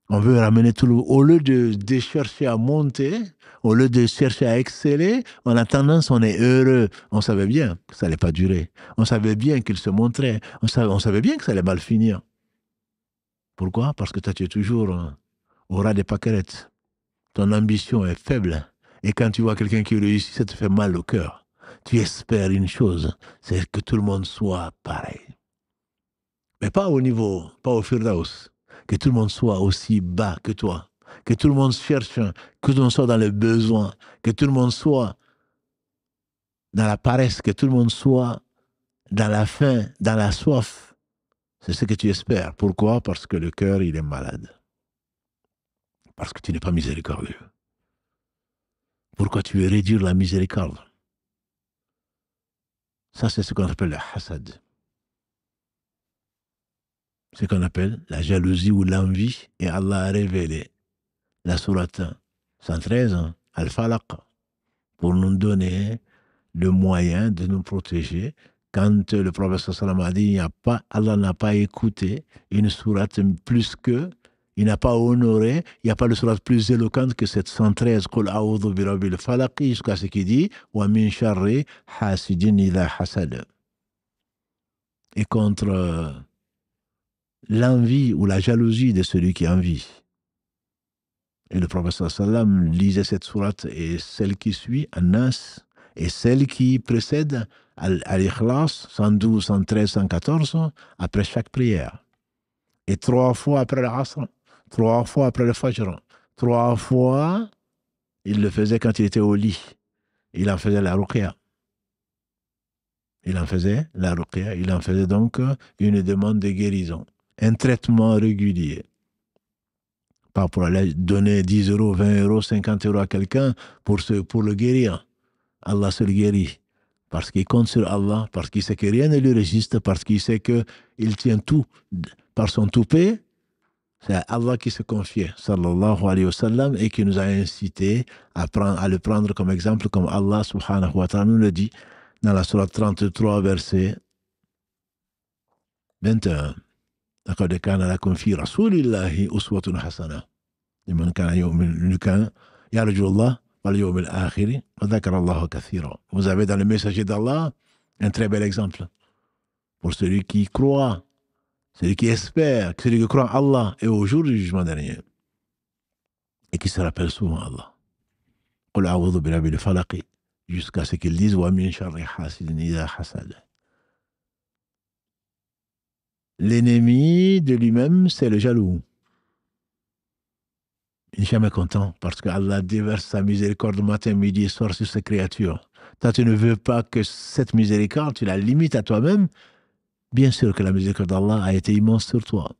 On veut ramener tout le... Au lieu de chercher à monter, au lieu de chercher à exceller, on a tendance, on est heureux. On savait bien que ça n'allait pas durer. On savait bien qu'il se montrait. On savait bien que ça allait mal finir. Pourquoi? Parce que toi, tu es toujours au ras des pâquerettes. Ton ambition est faible. Et quand tu vois quelqu'un qui réussit, ça te fait mal au cœur. Tu espères une chose, c'est que tout le monde soit pareil. Mais pas au niveau, pas au Firdaus. Que tout le monde soit aussi bas que toi. Que tout le monde cherche, que tout le monde soit dans le besoin. Que tout le monde soit dans la paresse. Que tout le monde soit dans la faim, dans la soif. C'est ce que tu espères. Pourquoi? Parce que le cœur, il est malade. Parce que tu n'es pas miséricordieux. Pourquoi tu veux réduire la miséricorde? Ça, c'est ce qu'on appelle le hasad. Ce qu'on appelle la jalousie ou l'envie. Et Allah a révélé la sourate 113, Al-Falaq, pour nous donner le moyen de nous protéger. Quand le prophète sallam a dit, Allah n'a pas écouté une sourate plus que, il n'a pas honoré, il n'y a pas de sourate plus éloquente que cette 113, Qul a'udhu bi rabbil falaq, jusqu'à ce qu'il dit, wa min sharri hasidin ila hasad. Et contre l'envie ou la jalousie de celui qui envie. Et le prophète sallam lisait cette sourate et celle qui suit, An-Nas, et celle qui précède, Al-Ikhlas, 112, 113, 114, après chaque prière. Et 3 fois après l'Asr, 3 fois après le Fajr, 3 fois, il le faisait quand il était au lit. Il en faisait la ruqya. Il en faisait la ruqya. Il en faisait donc une demande de guérison. Un traitement régulier. Pas pour aller donner 10 euros, 20 euros, 50 euros à quelqu'un pour le guérir. Allah se le guérit. Parce qu'il compte sur Allah, parce qu'il sait que rien ne lui résiste, parce qu'il sait qu'il tient tout par son toupet. C'est Allah qui se confiait, sallallahu alayhi wa sallam, et qui nous a incité à le prendre comme exemple, comme Allah subhanahu wa ta'ala nous le dit dans la sourate 33, verset 21. لقد كان لكم في رسول الله أسوة حسنة لمن كان يرجو الله واليوم الآخر وذكر الله كثيرا. Vous avez dans le messager d'Allah un très bel exemple pour celui qui croit, celui qui espère, celui qui croit en Allah et au jour du jugement dernier et qui se rappelle souvent Allah. قل أعوذ برب الفلق jusqu'à ce qu'ils disent ومن شر حاسد إذا حسد. L'ennemi de lui-même, c'est le jaloux. Il n'est jamais content parce qu'Allah déverse sa miséricorde matin, midi et soir sur ses créatures. Toi, tu ne veux pas que cette miséricorde, tu la limites à toi-même. Bien sûr que la miséricorde d'Allah a été immense sur toi.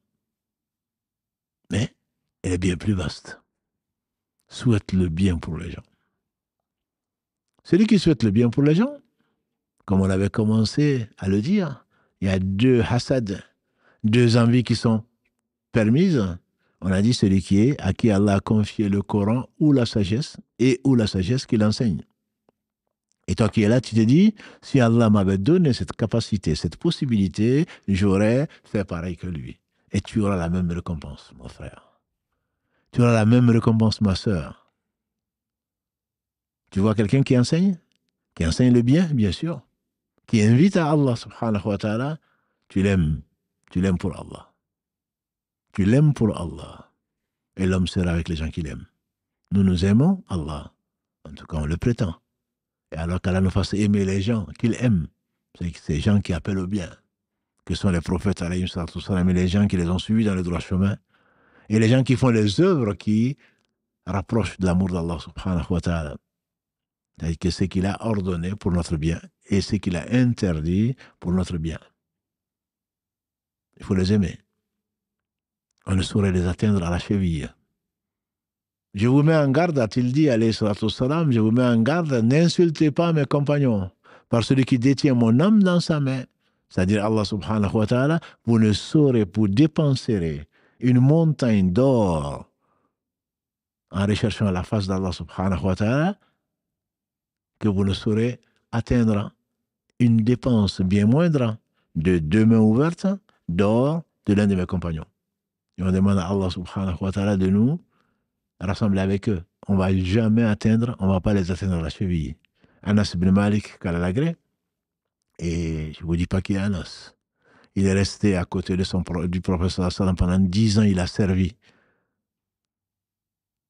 Mais elle est bien plus vaste. Souhaite le bien pour les gens. Celui qui souhaite le bien pour les gens, comme on avait commencé à le dire, il y a 2 hasad, 2 envies qui sont permises. On a dit celui à qui Allah a confié le Coran ou la sagesse, et ou la sagesse qu'il enseigne. Et toi qui es là, tu te dis, si Allah m'avait donné cette capacité, cette possibilité, j'aurais fait pareil que lui. Et tu auras la même récompense, mon frère. Tu auras la même récompense, ma sœur. Tu vois quelqu'un qui enseigne le bien, bien sûr, qui invite à Allah, subhanahu wa ta'ala, tu l'aimes pour Allah. Tu l'aimes pour Allah. Et l'homme sera avec les gens qu'il aime. Nous aimons Allah. En tout cas, on le prétend. Et alors qu'Allah nous fasse aimer les gens qu'il aime, c'est ces gens qui appellent au bien, que sont les prophètes, alayhi salam, et les gens qui les ont suivis dans le droit chemin, et les gens qui font les œuvres qui rapprochent de l'amour d'Allah subhanahu wa ta'ala. C'est-à-dire que ce qu'il a ordonné pour notre bien et ce qu'il a interdit pour notre bien. Il faut les aimer. On ne saurait les atteindre à la cheville. Je vous mets en garde, a-t-il dit, alayhi salam, je vous mets en garde, n'insultez pas mes compagnons, par celui qui détient mon âme dans sa main, c'est-à-dire Allah subhanahu wa ta'ala, vous ne saurez, vous dépenserez une montagne d'or en recherchant la face d'Allah subhanahu wa ta'ala, que vous ne saurez atteindre une dépense bien moindre de 2 mains ouvertes d'or de l'un de mes compagnons. Et on demande à Allah subhanahu wa ta'ala de nous rassembler avec eux. On ne va jamais atteindre, on ne va pas les atteindre à la cheville. Anas ibn Malik, Kalalagré, et je ne vous dis pas qui est Anas. Il est resté à côté du prophète sallam pendant 10 ans, il a servi.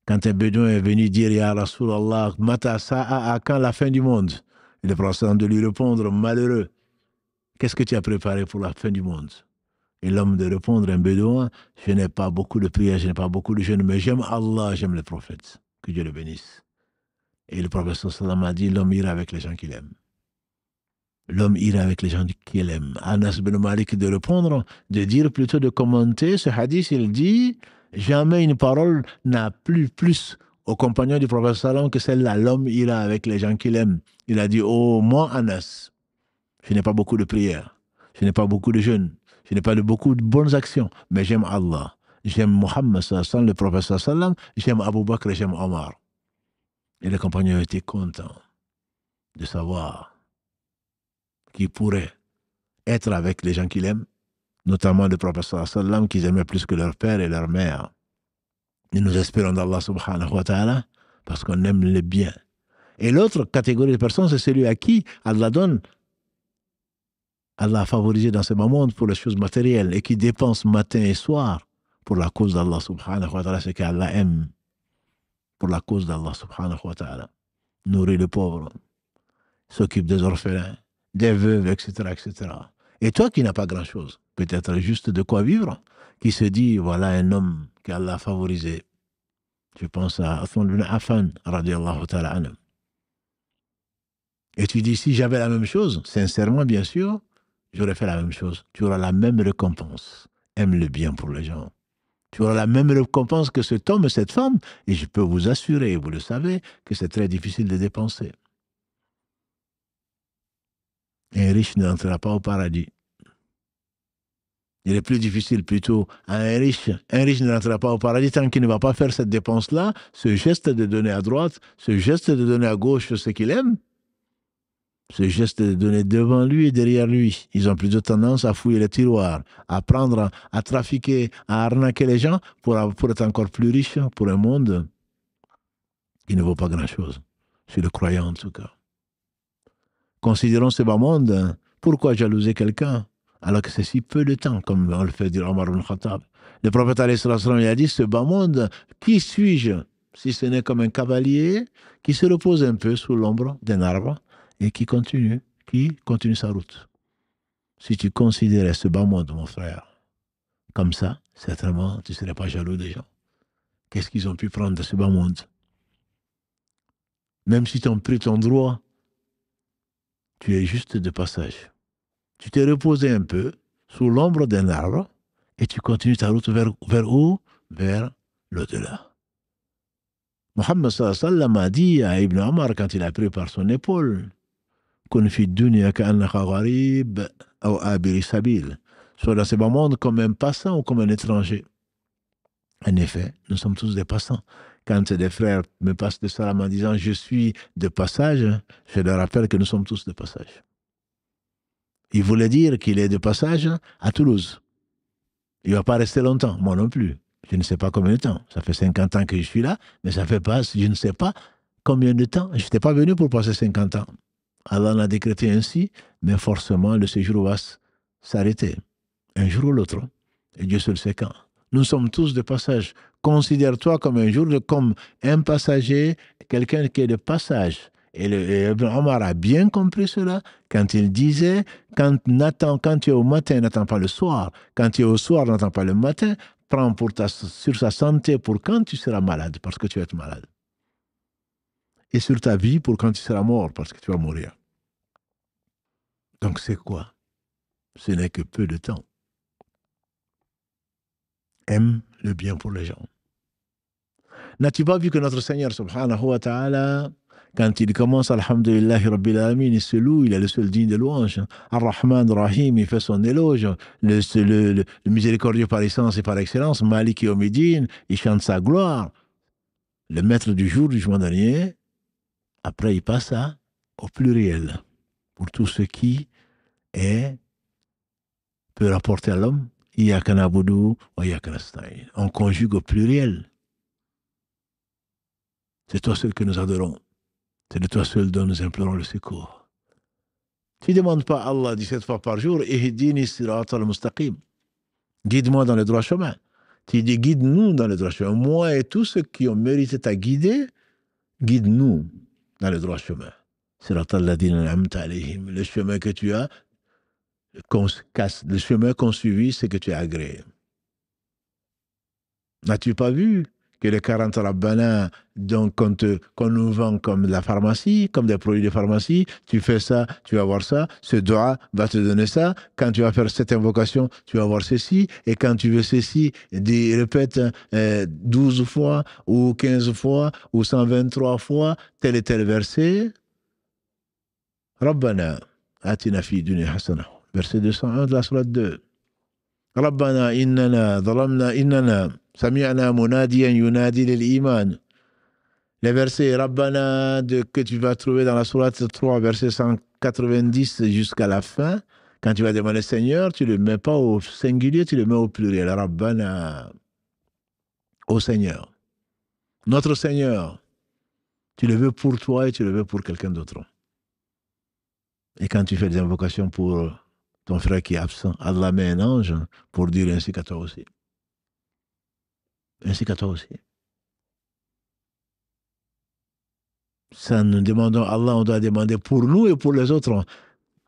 Quand un bédouin est venu dire, Ya Rasulallah, Mata sa'a, à quand la fin du monde? Et le prophète de lui répondre, malheureux, qu'est-ce que tu as préparé pour la fin du monde? Et l'homme de répondre, un bédouin, je n'ai pas beaucoup de prières, je n'ai pas beaucoup de jeûnes, mais j'aime Allah, j'aime le prophète. Que Dieu le bénisse. Et le prophète sallam a dit, l'homme ira avec les gens qu'il aime. L'homme ira avec les gens qu'il aime. Anas ibn Malik de répondre, de dire plutôt, de commenter ce hadith, il dit, jamais une parole n'a plu plus aux compagnons du prophète sallam que celle-là. L'homme ira avec les gens qu'il aime. Il a dit, oh, moi, Anas, je n'ai pas beaucoup de prières, je n'ai pas beaucoup de jeûnes, je n'ai pas beaucoup de bonnes actions, mais j'aime Allah. J'aime Muhammad sallam, le prophète sallam, j'aime Abu Bakr et j'aime Omar. Et les compagnons étaient contents de savoir qui pourrait être avec les gens qu'il aime, notamment le prophète sallam qu'ils aimaient plus que leur père et leur mère. Et nous espérons d'Allah subhanahu wa ta'ala parce qu'on aime le bien. Et l'autre catégorie de personnes, c'est celui à qui Allah donne, Allah a favorisé dans ce moment pour les choses matérielles et qui dépense matin et soir pour la cause d'Allah subhanahu wa ta'ala, ce qu'Allah aime. pour la cause d'Allah subhanahu wa ta'ala. Nourrit les pauvres, s'occupe des orphelins, des veuves, etc., etc. Et toi qui n'as pas grand-chose, peut-être juste de quoi vivre, qui se dit, voilà un homme qu'Allah a favorisé. Je pense à Uthman ibn Affan, radiallahu ta'ala anhu. Et tu dis, si j'avais la même chose, sincèrement, bien sûr, j'aurais fait la même chose. Tu auras la même récompense. Aime le bien pour les gens. Tu auras la même récompense que cet homme et cette femme. Et je peux vous assurer, vous le savez, que c'est très difficile de dépenser. Un riche n'entrera pas au paradis. Il est plus difficile plutôt à un riche. Un riche n'entrera pas au paradis tant qu'il ne va pas faire cette dépense-là, ce geste de donner à droite, ce geste de donner à gauche ce qu'il aime. Ce geste de donner devant lui et derrière lui. Ils ont plutôt tendance à fouiller les tiroirs, à prendre, à trafiquer, à arnaquer les gens pour être encore plus riches pour un monde qui ne vaut pas grand-chose. Je suis le croyant en tout cas. Considérons ce bas monde. Pourquoi jalouser quelqu'un alors que c'est si peu de temps, comme on le fait dire Omar ibn Khattab. Le prophète il a dit, ce bas monde, qui suis-je si ce n'est comme un cavalier qui se repose un peu sous l'ombre d'un arbre et qui continue sa route. Si tu considérais ce bas monde, mon frère, comme ça, certainement, tu ne serais pas jaloux des gens. Qu'est-ce qu'ils ont pu prendre de ce bas monde? Même si tu as pris ton droit, tu es juste de passage. Tu t'es reposé un peu sous l'ombre d'un arbre et tu continues ta route vers où? Vers l'au-delà. Mohammed sallallahu alayhi wa sallam a dit à Ibn Omar quand il a pris par son épaule, Kun fi dunya ka'annaka gharib ou abiri sabil. Sois dans ce bas monde comme un passant ou comme un étranger. En effet, nous sommes tous des passants. Quand des frères me passent de salam en disant je suis de passage, je leur rappelle que nous sommes tous de passage. Il voulait dire qu'il est de passage à Toulouse. Il ne va pas rester longtemps, moi non plus. Je ne sais pas combien de temps. Ça fait 50 ans que je suis là, mais ça fait pas, je ne sais pas combien de temps. Je n'étais pas venu pour passer 50 ans. Allah l'a décrété ainsi, mais forcément le séjour va s'arrêter. Un jour ou l'autre. Et Dieu seul sait quand. Nous sommes tous de passage. Considère-toi comme un jour, comme un passager, quelqu'un qui est de passage. Et Ibn Omar a bien compris cela quand il disait, quand tu es au matin, n'attends pas le soir. Quand tu es au soir, n'attends pas le matin. Prends sur sa santé pour quand tu seras malade, parce que tu vas être malade. Et sur ta vie pour quand tu seras mort, parce que tu vas mourir. Donc c'est quoi? Ce n'est que peu de temps. Aime le bien pour les gens. N'as-tu pas vu que notre Seigneur, subhanahu wa ta'ala, quand il commence, alhamdulillahi rabbil alamin, il se loue, il est le seul digne de louange. Ar-Rahman, Rahim, il fait son éloge. Le miséricordieux par essence et par excellence, Malik Yawmiddin, il chante sa gloire. Le maître du jour, du jugement dernier, après il passe au pluriel. Pour tout ce qui peut rapporter à l'homme, Iyyaka na'budu wa iyyaka nasta'in. On conjugue au pluriel. C'est toi seul que nous adorons. C'est de toi seul dont nous implorons le secours. Tu ne demandes pas à Allah 17 fois par jour, Ihdini siratal mustaqim. Guide-moi dans le droit chemin. Tu dis guide-nous dans le droit chemin. Moi et tous ceux qui ont mérité ta guider, guide-nous dans le droit chemin. Siratal ladina an'amta alayhim. Le chemin que tu as, le chemin qu'ont suivi, c'est que tu as agréé. N'as-tu pas vu que les 40 Rabbana, donc qu'on nous vend comme de la pharmacie, comme des produits de pharmacie, tu fais ça, tu vas voir ça, ce doigt va te donner ça, quand tu vas faire cette invocation, tu vas voir ceci, et quand tu veux ceci, répète 12 fois, ou 15 fois, ou 123 fois, tel et tel verset. Rabbana, atina fi dunya hasana. Verset 201 de la sourate 2. ربنا إننا ظلمنا إننا سمعنا مناديا ينادي للإيمان. Les versets Rabbana que tu vas trouver dans la sourate 3, verset 190 jusqu'à la fin, quand tu vas demander Seigneur, tu ne le mets pas au singulier, tu le mets au pluriel. Rabbana, au Seigneur. Notre Seigneur, tu le veux pour toi et tu le veux pour quelqu'un d'autre. Et quand tu fais des invocations pour ton frère qui est absent, Allah met un ange pour dire ainsi qu'à toi aussi. Ainsi qu'à toi aussi. Ça, nous demandons à Allah, on doit demander pour nous et pour les autres.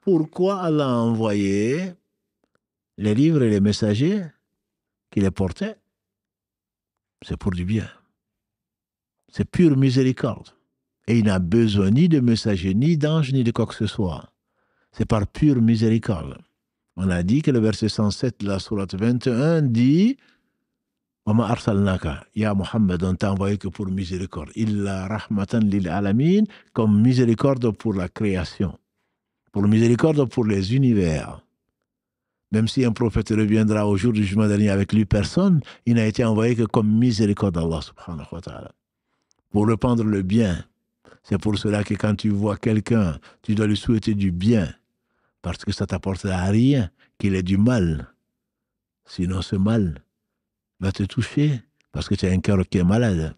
Pourquoi Allah a envoyé les livres et les messagers qui les portaient? C'est pour du bien. C'est pure miséricorde. Et il n'a besoin ni de messagers, ni d'anges, ni de quoi que ce soit. C'est par pure miséricorde. On a dit que le verset 107 de la sourate 21 dit Wama arsalnaka, ya Muhammad, on t'a envoyé que pour miséricorde. Illa rahmatan lil alamin, comme miséricorde pour la création. Pour miséricorde pour les univers. Même si un prophète reviendra au jour du jugement dernier avec lui personne, il n'a été envoyé que comme miséricorde d'Allah subhanahu wa ta'ala. Pour répandre le bien. C'est pour cela que quand tu vois quelqu'un, tu dois lui souhaiter du bien. Parce que ça t'apportera rien qu'il ait du mal. Sinon ce mal va te toucher parce que tu as un cœur qui est malade.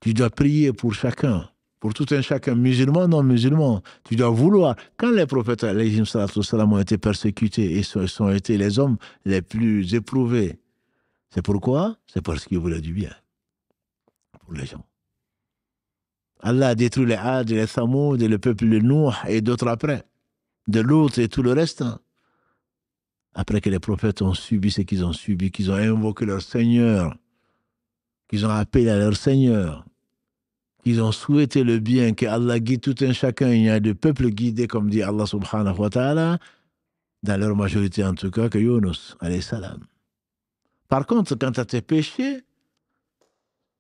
Tu dois prier pour chacun, pour tout un chacun, musulman, non musulman. Tu dois vouloir. Quand les prophètes alayhi salam ont été persécutés et sont été les hommes les plus éprouvés, c'est pourquoi? C'est parce qu'ils voulaient du bien pour les gens. Allah a détruit les Had, les Thamoud, et le peuple de Nuh et d'autres après, de l'autre et tout le reste. Après que les prophètes ont subi ce qu'ils ont subi, qu'ils ont invoqué leur Seigneur, qu'ils ont appelé à leur Seigneur, qu'ils ont souhaité le bien, que Allah guide tout un chacun. Il y a des peuples guidés, comme dit Allah subhanahu wa ta'ala, dans leur majorité en tout cas, que Yunus, alayhi salam. Par contre, quand tu as tes péchés,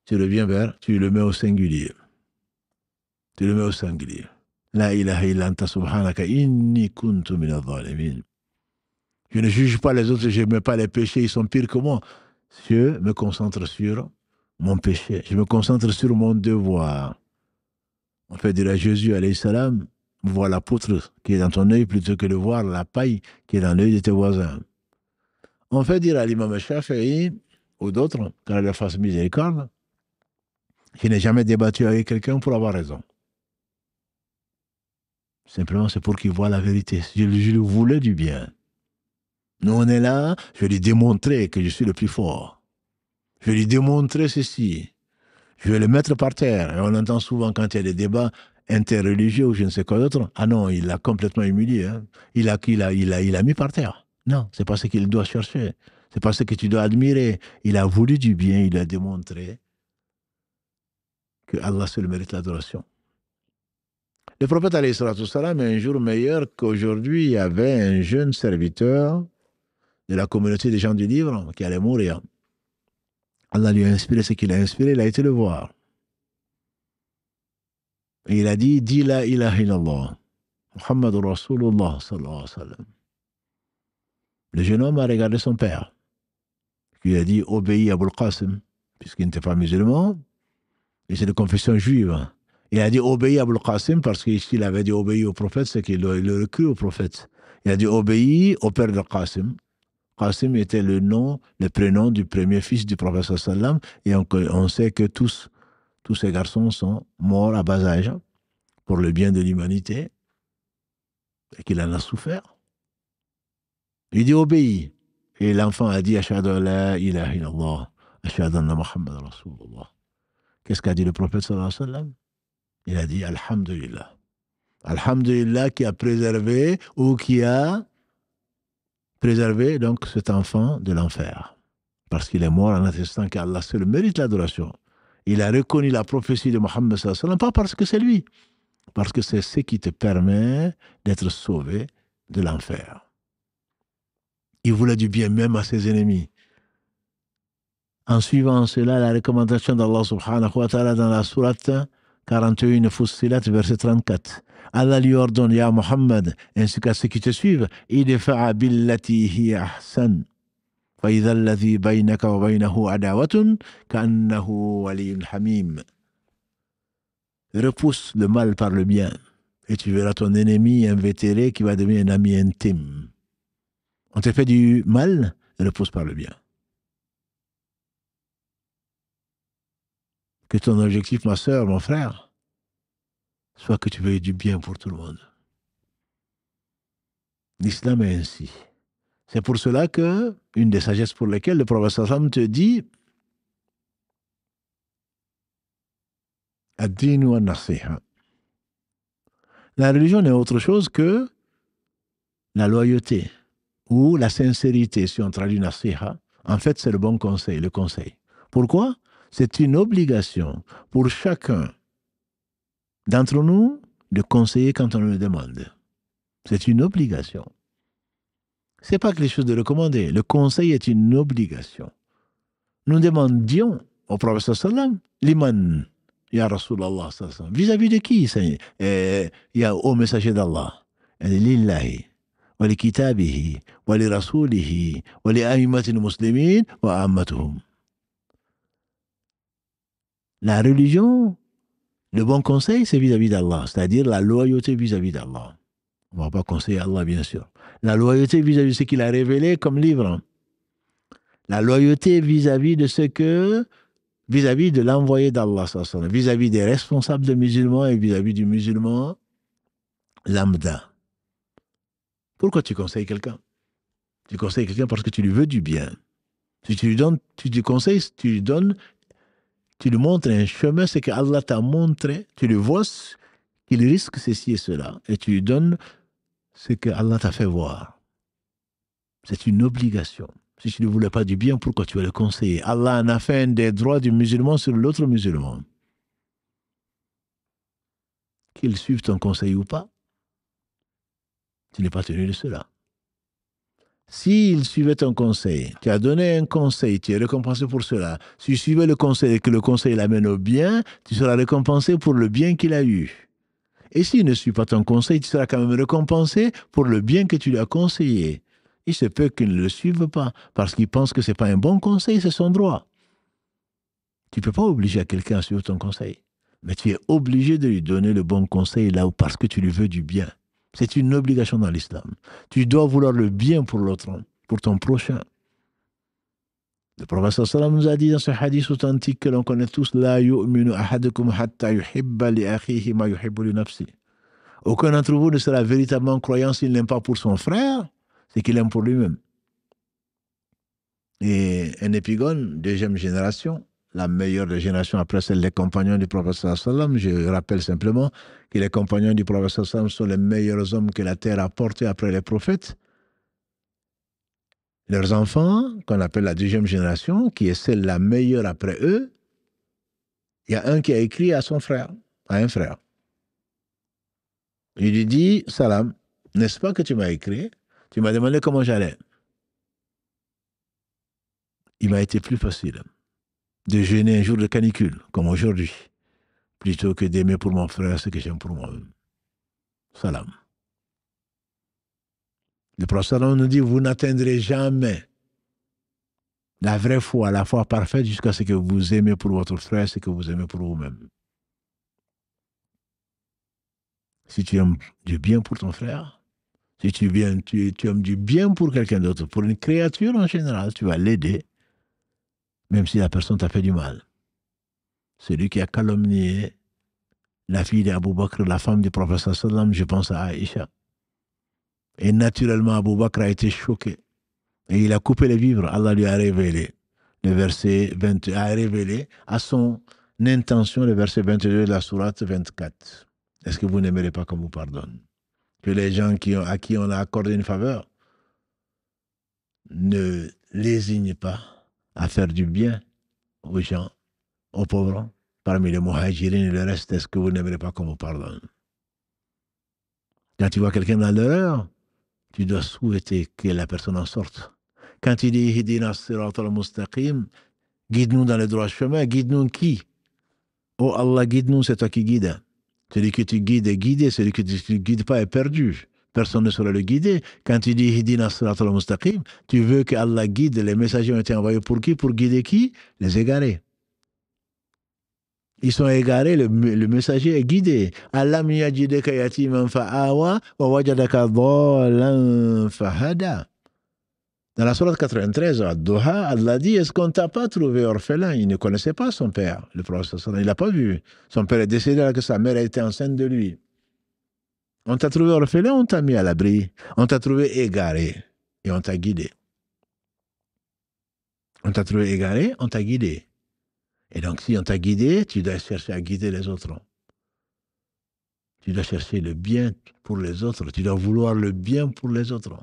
tu reviens vers, tu le mets au singulier. Tu le mets au singulier. La ilaha illa anta subhanaka inni kuntu min adh-dhalimin. Je ne juge pas les autres, je ne mets pas les péchés, ils sont pires que moi. Je me concentre sur mon péché. Je me concentre sur mon devoir. On fait dire à Jésus, alayhi salam, vois la poutre qui est dans ton œil plutôt que de voir la paille qui est dans l'œil de tes voisins. On fait dire à l'imam Shafi'i ou d'autres, car leur fasse miséricorde, je n'ai jamais débattu avec quelqu'un pour avoir raison. Simplement, c'est pour qu'il voit la vérité. Je lui voulais du bien. Nous, on est là, je vais lui démontrer que je suis le plus fort. Je vais lui démontrer ceci. Je vais le mettre par terre. Et on entend souvent quand il y a des débats interreligieux ou je ne sais quoi d'autre. Ah non, il l'a complètement humilié. Hein. Il l'a mis par terre. Non, c'est pas ce qu'il doit chercher. C'est pas ce que tu dois admirer. Il a voulu du bien, il a démontré que Allah seul mérite l'adoration. Le prophète alayhi salatu salam est un jour meilleur qu'aujourd'hui. Il y avait un jeune serviteur de la communauté des gens du livre qui allait mourir. Allah lui a inspiré ce qu'il a inspiré, il a été le voir. Et il a dit, dis la ilaha illallah, Muhammadur Rasulullah sallallahu alayhi wa sallam. Le jeune homme a regardé son père, qui lui a dit, obéis à Abul Qasim, puisqu'il n'était pas musulman, et c'est de confession juive. Il a dit, obéis à Abul Qasim, parce qu'il avait dit, obéis au prophète, c'est qu'il aurait cru au prophète. Il a dit, obéis au père de Qasim. Qasim était le nom, le prénom du premier fils du prophète sallam, et on sait que tous ces garçons sont morts à bas âge pour le bien de l'humanité et qu'il en a souffert. Il dit obéis. Et l'enfant a dit ashhadu an la ilaha illallah, ashhadu anna Muhammad Rasulullah. Qu'est-ce qu'a dit le prophète sallallahu alayhi wa sallam? Il a dit alhamdulillah. Alhamdulillah qui a préservé ou qui a préservé donc cet enfant de l'enfer. Parce qu'il est mort en attestant qu'Allah seul mérite l'adoration. Il a reconnu la prophétie de Mohammed sallallahu alayhi wa sallam, pas parce que c'est lui, parce que c'est ce qui te permet d'être sauvé de l'enfer. Il voulait du bien même à ses ennemis. En suivant cela, la recommandation d'Allah subhanahu wa ta'ala dans la sourate 41 Fussilat, verset 34. Allah lui ordonne, Ya Muhammad, ainsi qu'à ceux qui te suivent, idfa'a billati hiya ahsan. فإذا الذي بينك وبينه عداوة كأنه ولي حميم. Repousse le mal par le bien et tu verras ton ennemi invétéré qui va devenir un ami intime. On te fait du mal, repousse par le bien. Que ton objectif, ma sœur, mon frère, soit que tu veuilles du bien pour tout le monde. L'islam est ainsi. C'est pour cela que, une des sagesses pour lesquelles le prophète sallam te dit Ad-din wa nasiha. La religion n'est autre chose que la loyauté ou la sincérité, si on traduit nasiha. En fait, c'est le bon conseil, le conseil. Pourquoi? C'est une obligation pour chacun d'entre nous de conseiller quand on le demande. C'est une obligation. Ce n'est pas quelque chose de recommandé. Le conseil est une obligation. Nous demandions au prophète sallam, liman, ya Rasulallah sallam, vis-à-vis de qui, ya au messager d'Allah, lillahi, wa li kitabihi, wa li rasulihi, wa li a'immatil muslimin, wa ammatuhum. La religion, le bon conseil, c'est vis-à-vis d'Allah, c'est-à-dire la loyauté vis-à-vis d'Allah. On ne va pas conseiller Allah, bien sûr. La loyauté vis-à-vis de ce qu'il a révélé comme livre. La loyauté vis-à-vis de ce que, vis-à-vis de l'envoyé d'Allah, vis-à-vis des responsables des musulmans et vis-à-vis du musulman lambda. Pourquoi tu conseilles quelqu'un? Tu conseilles quelqu'un parce que tu lui veux du bien. Si tu lui donnes, tu lui conseilles, tu lui donnes, tu lui montres un chemin, c'est que Allah t'a montré, tu lui vois qu'il risque ceci et cela, et tu lui donnes ce que Allah t'a fait voir. C'est une obligation. Si tu ne voulais pas du bien, pourquoi tu vas le conseiller? Allah en a fait un des droits du musulman sur l'autre musulman. Qu'il suive ton conseil ou pas, tu n'es pas tenu de cela. S'il suivait ton conseil, tu as donné un conseil, tu es récompensé pour cela. Si tu suivais le conseil et que le conseil l'amène au bien, tu seras récompensé pour le bien qu'il a eu. Et s'il ne suit pas ton conseil, tu seras quand même récompensé pour le bien que tu lui as conseillé. Il se peut qu'il ne le suive pas, parce qu'il pense que ce n'est pas un bon conseil, c'est son droit. Tu ne peux pas obliger à quelqu'un à suivre ton conseil. Mais tu es obligé de lui donner le bon conseil là où parce que tu lui veux du bien. C'est une obligation dans l'islam. Tu dois vouloir le bien pour l'autre, pour ton prochain. Le prophète sallam nous a dit dans ce hadith authentique que l'on connaît tous, La yu'minu ahadukum hatta yuhibba li akhihi ma yuhibbu li nafsi. Aucun d'entre vous ne sera véritablement croyant s'il n'aime pas pour son frère, c'est qu'il aime pour lui-même. Et un épigone, deuxième génération, la meilleure des générations après celle des compagnons du prophète sallam. Je rappelle simplement que les compagnons du prophète sallam sont les meilleurs hommes que la terre a portés après les prophètes. Leurs enfants, qu'on appelle la deuxième génération, qui est celle la meilleure après eux, il y a un qui a écrit à son frère, à un frère. Il lui dit, Salam, n'est-ce pas que tu m'as écrit? Tu m'as demandé comment j'allais. Il m'a été plus facile de jeûner un jour de canicule, comme aujourd'hui, plutôt que d'aimer pour mon frère ce que j'aime pour moi-même. Salam. Le prophète nous dit, vous n'atteindrez jamais la vraie foi, la foi parfaite, jusqu'à ce que vous aimez pour votre frère ce que vous aimez pour vous-même. Si tu aimes du bien pour ton frère, si tu aimes du bien pour quelqu'un d'autre, pour une créature en général, tu vas l'aider, même si la personne t'a fait du mal. Celui qui a calomnié la fille d'Abou Bakr, la femme du prophète sallam, je pense à Aïcha. Et naturellement, Abou Bakr a été choqué. Et il a coupé les vivres. Allah lui a révélé le verset 20, a révélé à son intention le verset 22 de la sourate 24. Est-ce que vous n'aimerez pas qu'on vous pardonne? Que les gens à qui on a accordé une faveur ne lésignent pas à faire du bien aux gens, aux pauvres, parmi les muhajirines et le reste. Est-ce que vous n'aimerez pas qu'on vous pardonne? Quand tu vois quelqu'un dans l'erreur, tu dois souhaiter que la personne en sorte. Quand il dit Hidina siratal mustaqim, guide-nous dans le droit chemin, guide-nous qui? Oh Allah, guide-nous, c'est toi qui guides. Celui que tu guides est guidé, celui que tu ne guides pas est perdu. Personne ne saura le guider. Quand tu dis Hidina siratal mustaqim, tu veux que Allah guide, les messagers ont été envoyés pour qui? Pour guider qui? Les égarés. Ils sont égarés, le messager est guidé. Alam yajidaka yatiman fa'awa wa wajadaka dhalan fahada. Dans la sourate 93, à Doha, Allah dit, est-ce qu'on ne t'a pas trouvé orphelin? Il ne connaissait pas son père, le prophète. Il ne l'a pas vu. Son père est décédé alors que sa mère était enceinte de lui. On t'a trouvé orphelin, on t'a mis à l'abri. On t'a trouvé égaré et on t'a guidé. On t'a trouvé égaré, on t'a guidé. Et donc, si on t'a guidé, tu dois chercher à guider les autres. Tu dois chercher le bien pour les autres. Tu dois vouloir le bien pour les autres.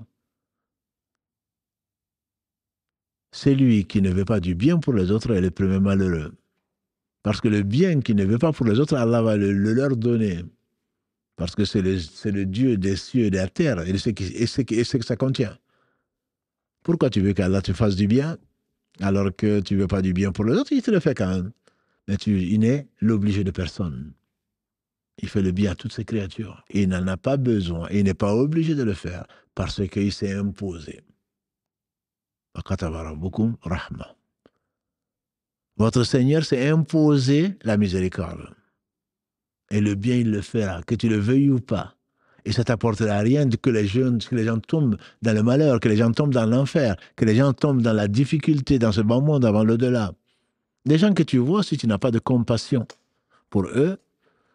Celui qui ne veut pas du bien pour les autres est le premier malheureux. Parce que le bien qu'il ne veut pas pour les autres, Allah va le leur donner. Parce que c'est le Dieu des cieux et de la terre et ce que ça contient. Pourquoi tu veux qu'Allah te fasse du bien alors que tu ne veux pas du bien pour les autres? Il te le fait quand même. Mais il n'est l'obligé de personne. Il fait le bien à toutes ses créatures. Et il n'en a pas besoin. Et il n'est pas obligé de le faire parce qu'il s'est imposé. Rahma. Votre Seigneur s'est imposé la miséricorde. Et le bien, il le fera, que tu le veuilles ou pas. Et ça t'apportera rien que les gens tombent dans le malheur, que les gens tombent dans l'enfer, que les gens tombent dans la difficulté dans ce bas monde avant l'au-delà. Les gens que tu vois, si tu n'as pas de compassion pour eux,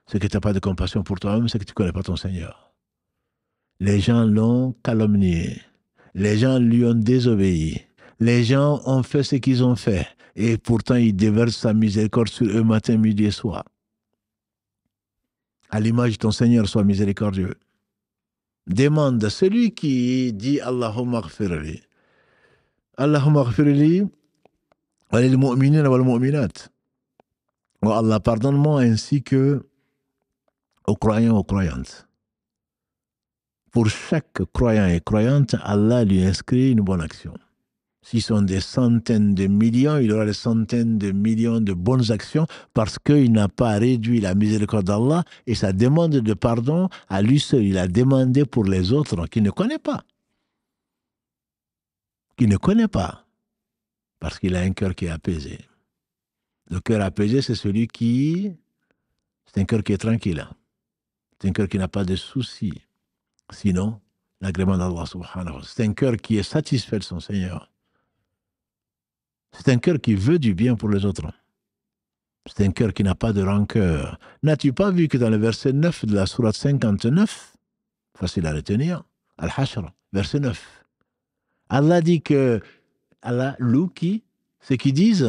c'est que tu n'as pas de compassion pour toi-même, c'est que tu ne connais pas ton Seigneur. Les gens l'ont calomnié. Les gens lui ont désobéi. Les gens ont fait ce qu'ils ont fait. Et pourtant, il déverse sa miséricorde sur eux matin, midi et soir. À l'image de ton Seigneur, sois miséricordieux. Demande à celui qui dit Allahumma ghfirli. Allahumma ghfirli wa lil mu'minina wal mu'minat. Oh Allah, pardonne-moi ainsi que aux croyants, aux croyantes. Pour chaque croyant et croyante, Allah lui inscrit une bonne action. S'ils sont des centaines de millions, il aura des centaines de millions de bonnes actions parce qu'il n'a pas réduit la miséricorde d'Allah et sa demande de pardon à lui seul. Il a demandé pour les autres qu'il ne connaît pas. Qu'il ne connaît pas. Parce qu'il a un cœur qui est apaisé. Le cœur apaisé, c'est celui qui... C'est un cœur qui est tranquille. C'est un cœur qui n'a pas de soucis. Sinon, l'agrément d'Allah subhanahu wa ta'ala. C'est un cœur qui est satisfait de son Seigneur. C'est un cœur qui veut du bien pour les autres. C'est un cœur qui n'a pas de rancœur. N'as-tu pas vu que dans le verset 9 de la sourate 59, facile à retenir, Al-Hashr, verset 9, Allah dit que Allah loue qui? Ceux qui disent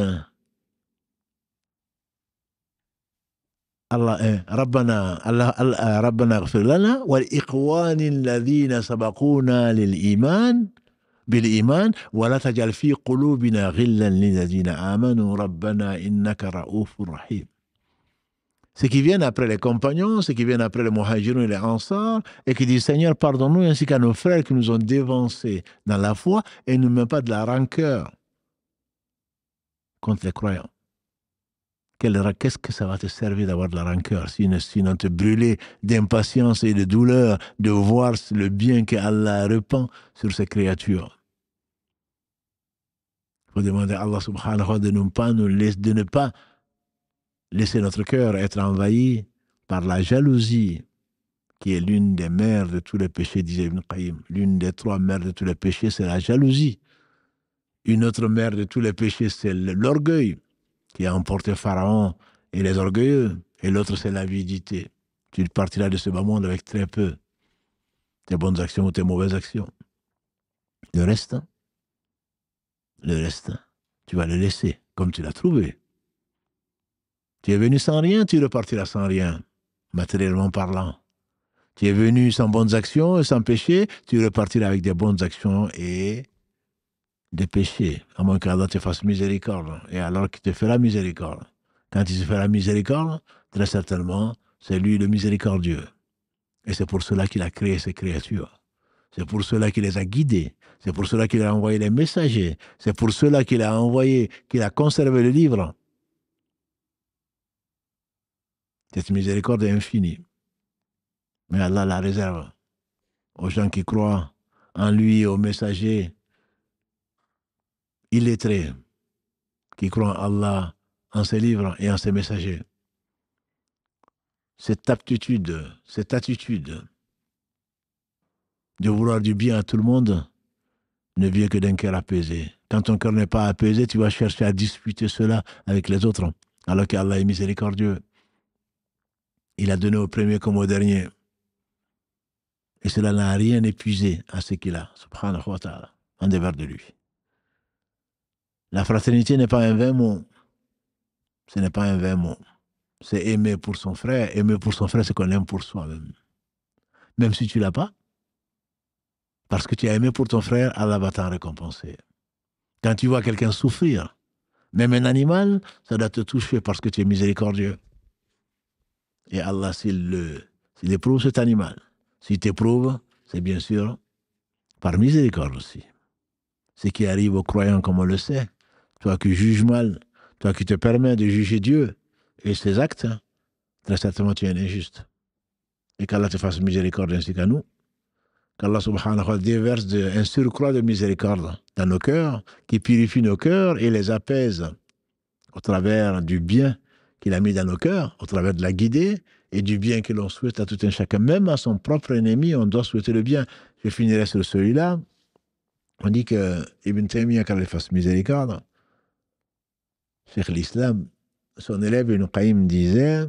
Allah, Rabbana, Rabbana ghfir lana wal ikhwani alladhina sabaquna lil iman بالإيمان ولا تجعل في قلوبنا غلا للذين آمنوا ربنا إنك رؤوف رحيم. Ceux qui viennent après les compagnons, ceux qui viennent après les muhajirun et les ansar, et qui disent Seigneur, pardonne-nous ainsi qu'à nos frères qui nous ont dévancés dans la foi et ne met pas de la rancœur contre les croyants. Qu'est-ce que ça va te servir d'avoir de la rancœur, sinon te brûler d'impatience et de douleur de voir le bien que Allah répand sur ses créatures. Il faut demander à Allah subhanahu wa ta'ala de ne pas laisser notre cœur être envahi par la jalousie, qui est l'une des mères de tous les péchés, disait Ibn Qayyim. L'une des 3 mères de tous les péchés, c'est la jalousie. Une autre mère de tous les péchés, c'est l'orgueil, qui a emporté Pharaon et les orgueilleux. Et l'autre, c'est l'avidité. Tu partiras de ce bas monde avec très peu. Tes bonnes actions ou tes mauvaises actions. Le reste, tu vas le laisser comme tu l'as trouvé. Tu es venu sans rien, tu repartiras sans rien, matériellement parlant. Tu es venu sans bonnes actions et sans péché, tu repartiras avec des bonnes actions et des péchés, à moins qu'Allah te fasse miséricorde. Et alors qu'il te fera miséricorde. Quand il se fera miséricorde, très certainement, c'est lui le miséricordieux. Et c'est pour cela qu'il a créé ces créatures. C'est pour cela qu'il les a guidées. C'est pour cela qu'il a envoyé les messagers. C'est pour cela qu'il a conservé le livre. Cette miséricorde est infinie. Mais Allah la réserve aux gens qui croient en lui, aux messagers illettrés, qui croient en Allah, en ses livres et en ses messagers. Cette attitude de vouloir du bien à tout le monde ne vient que d'un cœur apaisé. Quand ton cœur n'est pas apaisé, tu vas chercher à disputer cela avec les autres, alors qu'Allah est miséricordieux. Il a donné au premier comme au dernier. Et cela n'a rien épuisé à ce qu'il a, subhanahu wa ta'ala, en dehors de lui. La fraternité n'est pas un vain mot. Ce n'est pas un vain mot. C'est aimer pour son frère. Aimer pour son frère, c'est qu'on aime pour soi-même. Même si tu ne l'as pas, parce que tu as aimé pour ton frère, Allah va t'en récompenser. Quand tu vois quelqu'un souffrir, même un animal, ça doit te toucher parce que tu es miséricordieux. Et Allah, s'il éprouve cet animal, s'il t'éprouve, c'est bien sûr par miséricorde aussi. Ce qui arrive aux croyants, comme on le sait, toi qui juges mal, toi qui te permets de juger Dieu et ses actes, très certainement tu es un injuste. Et qu'Allah te fasse miséricorde ainsi qu'à nous. Qu'Allah subhanahu wa ta'ala déverse un surcroît de miséricorde dans nos cœurs, qui purifie nos cœurs et les apaise au travers du bien qu'il a mis dans nos cœurs, au travers de la guidée et du bien que l'on souhaite à tout un chacun. Même à son propre ennemi, on doit souhaiter le bien. Je finirai sur celui-là. On dit que Ibn Taymiyyah, qu'Allah fasse miséricorde, Cheikh l'Islam, son élève Ibn Qayyim disait,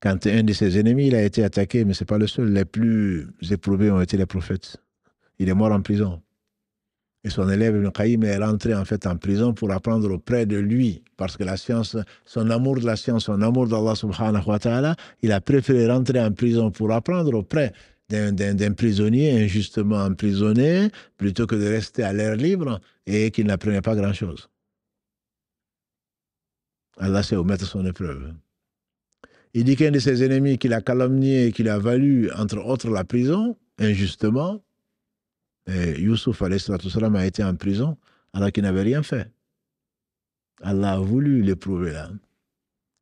quand un de ses ennemis il a été attaqué, mais ce n'est pas le seul, les plus éprouvés ont été les prophètes. Il est mort en prison. Et son élève Ibn Qayyim est rentré en fait en prison pour apprendre auprès de lui, parce que la science, son amour de la science, son amour d'Allah subhanahu wa ta'ala, il a préféré rentrer en prison pour apprendre auprès d'un prisonnier injustement emprisonné, plutôt que de rester à l'air libre et qu'il n'apprenait pas grand-chose. Allah sait où mettre son épreuve. Il dit qu'un de ses ennemis qui l'a calomnié et qui l'a valu, entre autres, la prison, injustement, Youssouf a été en prison alors qu'il n'avait rien fait. Allah a voulu l'éprouver là,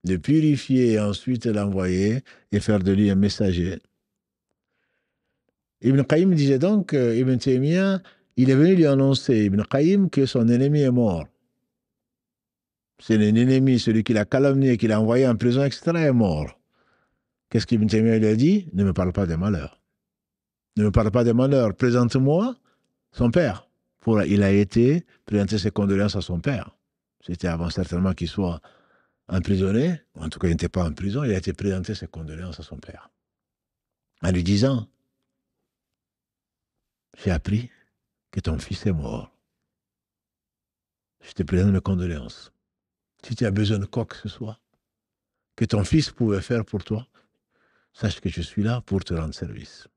le purifier et ensuite l'envoyer et faire de lui un messager. Ibn Qayyim disait donc, Ibn Taymiyyah, il est venu lui annoncer, Ibn Qayyim, que son ennemi est mort. C'est un ennemi, celui qui l'a calomnié, qui l'a envoyé en prison, etc., est mort. Qu'est-ce qu'Ibn Taymiyyah lui a dit? Ne me parle pas des malheurs. Ne me parle pas des malheurs. Présente-moi son père. Il a été présenter ses condoléances à son père. C'était avant certainement qu'il soit emprisonné. En tout cas, il n'était pas en prison. Il a été présenter ses condoléances à son père. En lui disant, j'ai appris que ton fils est mort. Je te présente mes condoléances. Si tu as besoin de quoi que ce soit que ton fils pouvait faire pour toi, sache que je suis là pour te rendre service.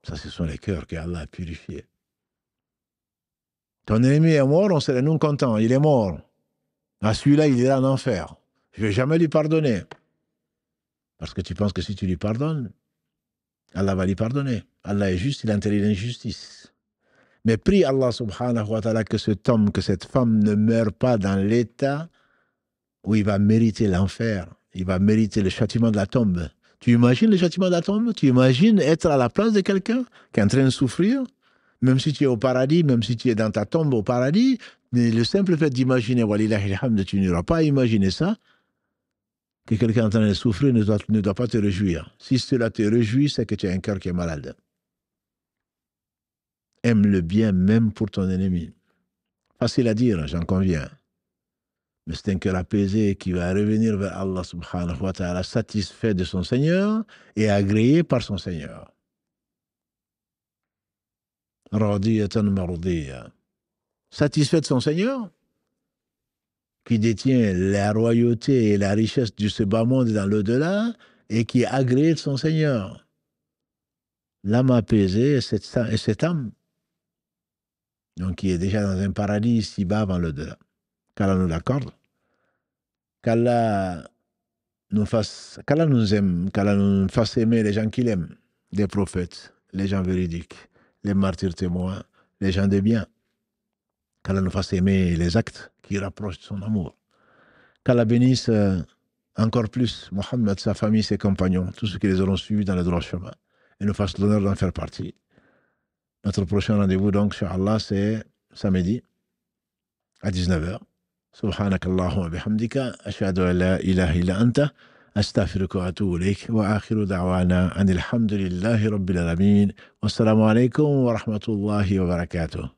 Ça, ce sont les cœurs qu'Allah a purifiés. Ton ennemi est mort, on serait nous contents. Il est mort. Ah, celui-là, il est en enfer. Je ne vais jamais lui pardonner. Parce que tu penses que si tu lui pardonnes, Allah va lui pardonner. Allah est juste, il interdit l'injustice. Mais prie Allah subhanahu wa ta'ala que cet homme, que cette femme ne meure pas dans l'état où il va mériter l'enfer. Il va mériter le châtiment de la tombe. Tu imagines le châtiment de la tombe? Tu imagines être à la place de quelqu'un qui est en train de souffrir? Même si tu es au paradis, même si tu es dans ta tombe au paradis, mais le simple fait d'imaginer, walillahi alhamd, tu n'auras pas imaginer ça, que quelqu'un est en train de souffrir ne doit pas te réjouir. Si cela te réjouit, c'est que tu as un cœur qui est malade. Aime le bien même pour ton ennemi. Facile à dire, j'en conviens. Mais c'est un cœur apaisé qui va revenir vers Allah subhanahu wa ta'ala, satisfait de son Seigneur et agréé par son Seigneur. Radiyatan mardiya. Satisfait de son Seigneur, qui détient la royauté et la richesse de ce bas monde dans l'au-delà, et qui est agréé de son Seigneur. L'âme apaisée et cette âme, donc qui est déjà dans un paradis si bas avant l'au-delà. Qu'Allah nous l'accorde, qu'Allah nous aime, qu'Allah nous fasse aimer les gens qu'il aime, des prophètes, les gens véridiques, les martyrs témoins, les gens de bien. Qu'Allah nous fasse aimer les actes qui rapprochent de son amour. Qu'Allah bénisse encore plus Mohammed, sa famille, ses compagnons, tous ceux qui les auront suivis dans le droit chemin, et nous fasse l'honneur d'en faire partie. Notre prochain rendez-vous, donc, Inch'Allah, c'est samedi à 19h. سبحانك اللهم وبحمدك أشهد أن لا إله إلا أنت أستغفرك وأتوب إليك وآخر دعوانا أن الحمد لله رب العالمين والسلام عليكم ورحمة الله وبركاته.